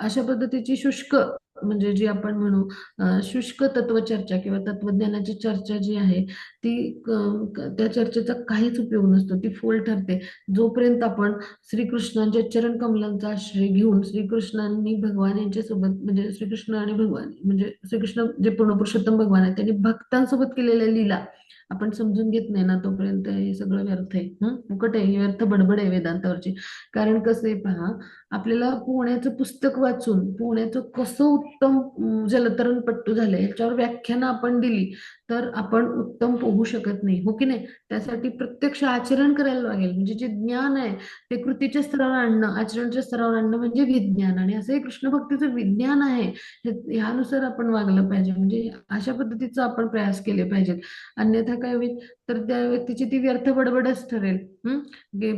अशा पद्धतीची शुष्क, म्हणजे जी आपण म्हणू शुष्क तत्वचर्चा किंवा तत्वज्ञानाची चर्चा जी आहे ती त्या चर्चेचा काहीच उपयोग नसतो, ती फोल ठरते. जोपर्यंत आपण श्रीकृष्णांच्या चरण कमलांचा आश्रय घेऊन श्रीकृष्णांनी भगवान यांच्या सोबत, म्हणजे श्रीकृष्ण आणि भगवान म्हणजे श्रीकृष्ण जे पूर्ण पुरुषोत्तम भगवान आहेत त्यांनी भक्तांसोबत केलेल्या लीला आपण समजून घेत नाही ना तोपर्यंत हे सगळं व्यर्थ आहे. फुकट आहे, ही व्यर्थ बडबड आहे वेदांतावरची. कारण कसं आहे पहा, आपल्याला पोहण्याचं पुस्तक वाचून पोहण्याचं कसं उत्तम जलतरणपट्टू झालंय याच्यावर व्याख्यानं आपण दिली तर आपण उत्तम पोहू शकत नाही, हो की नाही. त्यासाठी प्रत्यक्ष आचरण करायला लागेल. म्हणजे जे ज्ञान आहे ते कृतीच्या स्तरावर आणणं, आचरणच्या स्तरावर आणणं म्हणजे विज्ञान. आणि असं हे कृष्ण भक्तीचं विज्ञान आहे, ह्यानुसार आपण वागलं पाहिजे. म्हणजे अशा पद्धतीचा आपण प्रयास केले पाहिजेत. अन्यथा काय होईल, तर त्या व्यक्तीची ती व्यर्थ बडबडच ठरेल.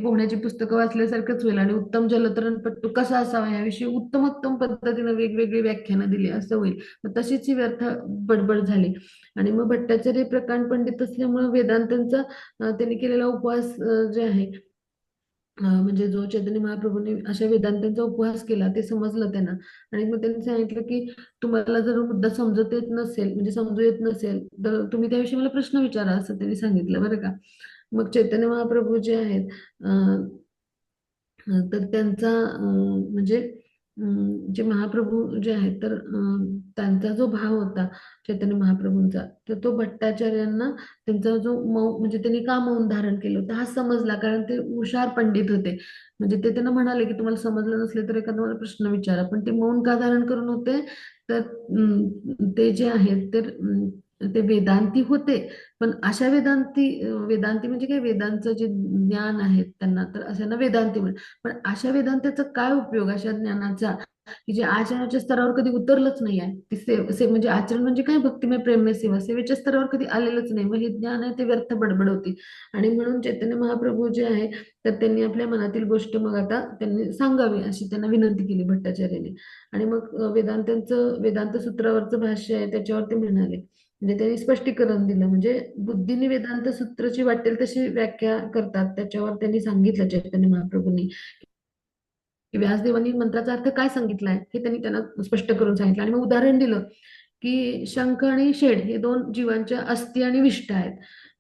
पोहण्याची पुस्तकं वाचल्यासारखंच होईल. आणि उत्तम जलतरणपट्टू कसा असावा याविषयी उत्तमोत्तम पद्धतीने वेगवेगळी व्याख्यानं दिली असं होईल. मग तशीच ही व्यर्थ बडबड झाली. आणि मग भट्टाचार्य प्रकांड पंडित असल्यामुळे वेदांतांचा त्यांनी केलेला उपवास जे आहे, म्हणजे जो चैतन्य महाप्रभूंनी अशा वेदांतांचा उपवास केला ते समजलं त्यांना. आणि मग त्यांनी सांगितलं की तुम्हाला जर मुद्दा समजत येत नसेल, म्हणजे समजू येत नसेल, तर तुम्ही त्याविषयी मला प्रश्न विचारा, असं त्यांनी सांगितलं बरं का. मग चैतन्य महाप्रभू जे आहेत तर त्यांचा म्हणजे जे महाप्रभू जे आहेत तर त्यांचा जो भाव होता चैतन्य महाप्रभूंचा, तर तो भट्टाचार्यांना त्यांचा जो म्हणजे त्यांनी का मौन धारण केलं होतं हा समजला. कारण ते हुशार पंडित होते. म्हणजे ते त्यांना म्हणाले की तुम्हाला समजलं नसले तर एखादा मला प्रश्न विचारा. पण ते मौन का धारण करून होते, तर ते जे आहेत तर ते वेदांती होते, पण अशा वेदांती म्हणजे काय, वेदांचं जे ज्ञान आहे त्यांना, तर अशांना वेदांती म्हणतात. पण अशा वेदांताचा काय उपयोग अशा ज्ञानाचा, की जे आचरणाच्या स्तरावर कधी उतरलंच नाही आहे. ती म्हणजे आचरण म्हणजे काय, भक्तिमय प्रेममय सेवा, सेवेच्या स्तरावर कधी आलेलंच नाही. मग हे ज्ञान आहे ते व्यर्थ बडबड होती. आणि म्हणून चैतन्य महाप्रभू जे आहे, तर त्यांनी आपल्या मनातील गोष्ट मग आता त्यांनी सांगावी अशी त्यांना विनंती केली भट्टाचार्याने. आणि मग वेदांत सूत्रावरचं भाष्य आहे त्याच्यावर ते म्हणाले, म्हणजे त्यांनी स्पष्टीकरण दिलं. म्हणजे बुद्धीने वेदांत सूत्राची वाटेल तशी व्याख्या करतात, त्याच्यावर त्यांनी सांगितलं चैतन्य महाप्रभूंनी, की व्यासदेवांनी मंत्राचा अर्थ काय सांगितलाय हे त्यांनी त्यांना स्पष्ट करून सांगितलं. आणि मग उदाहरण दिलं की शंख आणि शेड हे दोन जीवांच्या अस्थि आणि विष्ठा आहेत.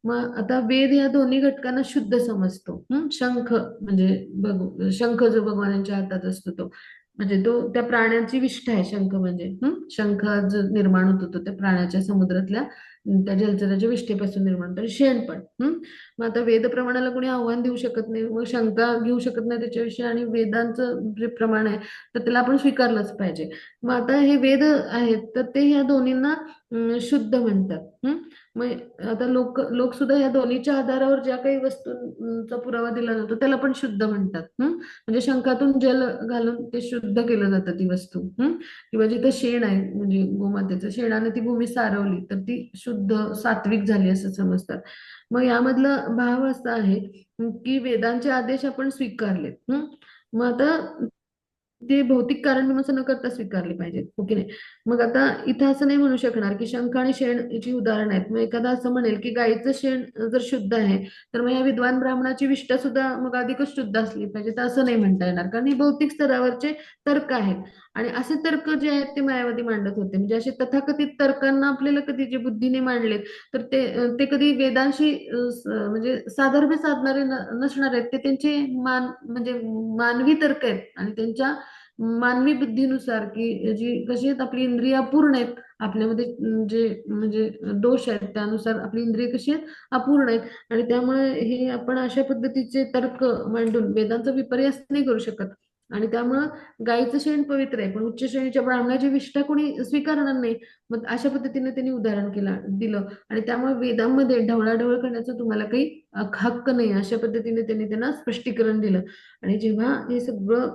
मग आता वेद या दोन्ही घटकांना शुद्ध समजतो. शंख म्हणजे शंख जो भगवानांच्या हातात असतो तो म्हणजे तो त्या प्राण्याची विष्ठा आहे. शंख म्हणजे शंख जो निर्माण होतो तो त्या प्राण्याच्या समुद्रातल्या त्या जलचराच्या विष्ठेपासून निर्माण होतो. आणि शेण पण मग आता वेद प्रमाणाला कोणी आव्हान देऊ शकत नाही, मग शंका घेऊ शकत नाही त्याच्याविषयी. आणि वेदांचं जे प्रमाण आहे तर त्याला आपण स्वीकारलंच पाहिजे. मग आता हे वेद आहेत तर ते ह्या दोन्हींना शुद्ध म्हणतात. मग आता लोक सुद्धा या दोन्हीच्या आधारावर ज्या काही वस्तूंचा पुरावा दिला जातो त्याला पण शुद्ध म्हणतात. म्हणजे शंखातून जल घालून ते शुद्ध केलं जातं ती वस्तू. किंवा जिथं शेण आहे म्हणजे गोमातेचं शेणाने ती भूमी सारवली तर ती शुद्ध सात्विक झाली असं समजतात. मग यामधला भाव असा आहे की वेदांचे आदेश आपण स्वीकारलेत. मग आता ते भौतिक कारण मीमांसा न करता स्वीकारले पाहिजेत, हो की नाही. मग आता इथं असं नाही म्हणू शकणार की शंख आणि शेण याची उदाहरण आहेत. मग एखादा असं म्हणेल की गायीचं शेण जर शुद्ध आहे तर मग या विद्वान ब्राह्मणाची विष्ठा सुद्धा मग अधिकच शुद्ध असली पाहिजे, तर असं नाही म्हणता येणार, कारण हे भौतिक स्तरावरचे तर्क आहेत. आणि असे तर्क जे आहेत ते मायावादी मांडत होते. म्हणजे असे तथाकथित तर्कांना आपल्याला कधी जे बुद्धीने मांडलेत तर ते कधी वेदांशी म्हणजे साधर्म्य साधणारे नसणार आहेत. ते त्यांचे म्हणजे मानवी तर्क आहेत आणि त्यांच्या मानवी बुद्धीनुसार, की जी कशी आहेत आपली इंद्रिय अपूर्ण आहेत, आपल्यामध्ये जे म्हणजे दोष आहेत त्यानुसार आपली इंद्रिय कशी आहेत, अपूर्ण आहेत. आणि त्यामुळे हे आपण अशा पद्धतीचे तर्क मांडून वेदांचा विपर्यास नाही करू शकत. आणि त्यामुळं गायीचं शेण पवित्र आहे पण उच्च श्रेणीच्या ब्राह्मणाची विष्ठा कोणी स्वीकारणार नाही. मग अशा पद्धतीने त्यांनी उदाहरण दिलं. आणि त्यामुळे वेदांमध्ये ढवळाढवळ करण्याचा तुम्हाला काही हक्क नाही, अशा पद्धतीने त्यांनी त्यांना स्पष्टीकरण दिलं. आणि जेव्हा हे सगळं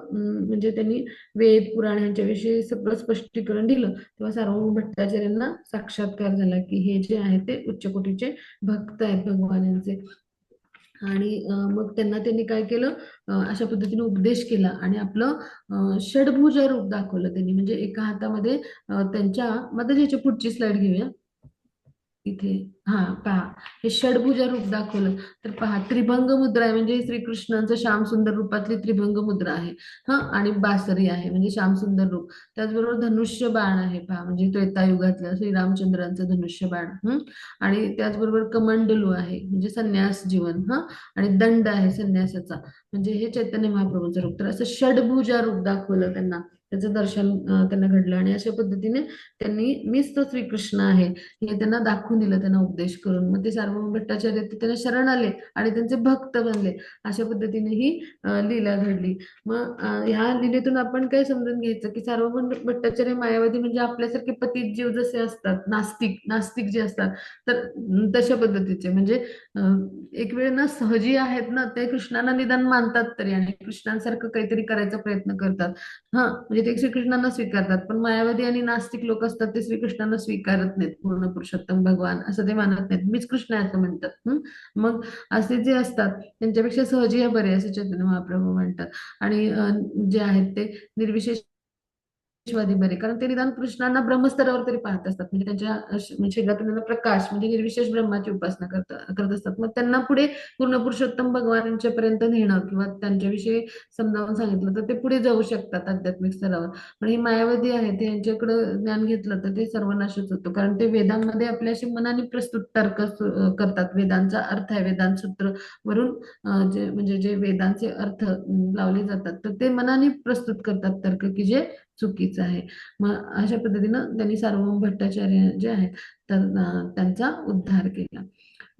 म्हणजे त्यांनी वेद पुराण यांच्याविषयी सगळं स्पष्टीकरण दिलं तेव्हा सार्वभौम भट्टाचार्यांना साक्षात्कार झाला की हे जे आहे ते उच्च कोटीचे भक्त आहेत भगवानांचे. आणि मग त्यांनी काय केलं, अशा पद्धतीने उपदेश केला आणि आपलं षडभुजा रूप दाखवलं त्यांनी. म्हणजे एका हातामध्ये त्यांच्या मदतीची पुढची स्लाइड घेऊया इथे. हा पहा, हे षडभुजा रूप दाखवलं. तर पहा, त्रिभंग मुद्रा आहे म्हणजे श्रीकृष्णांचं श्याम सुंदर रूपातली त्रिभंग मुद्रा आहे. आणि बासरी आहे म्हणजे श्याम सुंदर रूप. त्याचबरोबर धनुष्य बाण आहे पहा, म्हणजे त्रेतायुगातलं श्रीरामचंद्रांचं धनुष्य बाण. आणि त्याचबरोबर कमंडलू आहे म्हणजे संन्यास जीवन. आणि दंड आहे संन्यासाचा, म्हणजे हे चैतन्य महाप्रभूंचं रूप. तर असं षडभुजा रूप दाखवलं त्यांना, त्याचं दर्शन त्यांना घडलं. आणि अशा पद्धतीने त्यांनी मीच तो श्रीकृष्ण आहे हे त्यांना दाखवून दिलं, त्यांना उपदेश करून. मग ते सार्वभौम भट्टाचार्य ते त्यांना शरण आले आणि त्यांचे भक्त बनले. अशा पद्धतीने ही लीला घडली. मग ह्या लीलेतून आपण काय समजून घ्यायचं की सार्वभौम भट्टाचार्य मायावादी म्हणजे आपल्यासारखे पतित जीव जसे असतात, नास्तिक जे असतात, तर तशा पद्धतीचे म्हणजे एक वेळ ना सहजी आहेत ना, ते कृष्णाला निदान मानतात तरी आणि कृष्णांसारखं काहीतरी करायचा प्रयत्न करतात. म्हणजे ते श्रीकृष्णांना स्वीकारतात. पण मायावादी आणि नास्तिक लोक असतात ते श्रीकृष्णांना स्वीकारत नाहीत. पूर्ण पुरुषोत्तम भगवान असं ते मानत नाहीत, मीच कृष्ण आहे असं म्हणतात. मग असे जे असतात त्यांच्यापेक्षा सहजी हे बरे असं चैतन्य महाप्रभू म्हणतात. आणि जे आहेत ते निर्विशेष वादी बरे, कारण ते निदान कृष्णांना ब्रह्मस्तरावर तरी पाहत असतात. म्हणजे त्यांच्या शरीरातून त्यांना प्रकाश म्हणजे निर्विशेष ब्रह्माची उपासना करत असतात. मग त्यांना पुढे पूर्ण पुरुषोत्तम भगवानांच्या पर्यंत नेणं किंवा त्यांच्याविषयी समजावून सांगितलं तर ते पुढे जाऊ शकतात आध्यात्मिक स्तरावर. पण हे मायावादी आहेत, यांच्याकडे ज्ञान घेतलं तर ते सर्वनाशच होतो. कारण ते वेदांमध्ये आपल्याशी मनाने प्रस्तुत तर्क करतात. वेदांचा अर्थ आहे, वेदांत सूत्र वरून जे वेदांचे अर्थ लावले जातात तर ते मनाने प्रस्तुत करतात तर्क की जे चुकीचं आहे. मग अशा पद्धतीनं त्यांनी सार्वभौम भट्टाचार्य जे आहेत तर त्यांचा उद्धार केला.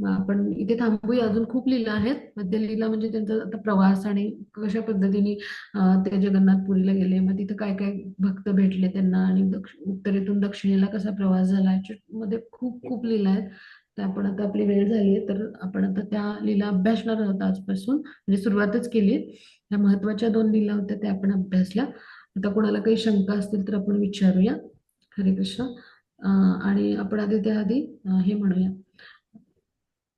मग आपण इथे थांबूया. अजून खूप लीला आहेत. मध्य लीला म्हणजे त्यांचा आता प्रवास आणि कशा पद्धतीने ते जगन्नाथपुरीला गेले, मग तिथं काय काय भक्त भेटले त्यांना, आणि उत्तरेतून दक्षिणेला कसा प्रवास झाला, मध्ये खूप खूप लीला आहेत. तर आपण आता आपली वेळ झाली आहे, तर आपण आता त्या लीला अभ्यासणार आहोत आजपासून, म्हणजे सुरुवातच केली. त्या महत्वाच्या 2 लीला होत्या त्या आपण अभ्यासल्या. आता कोणाला काही शंका असतील तर आपण विचारूया. हरे कृष्ण. आणि आपण आधी त्याआधी हे म्हणूया,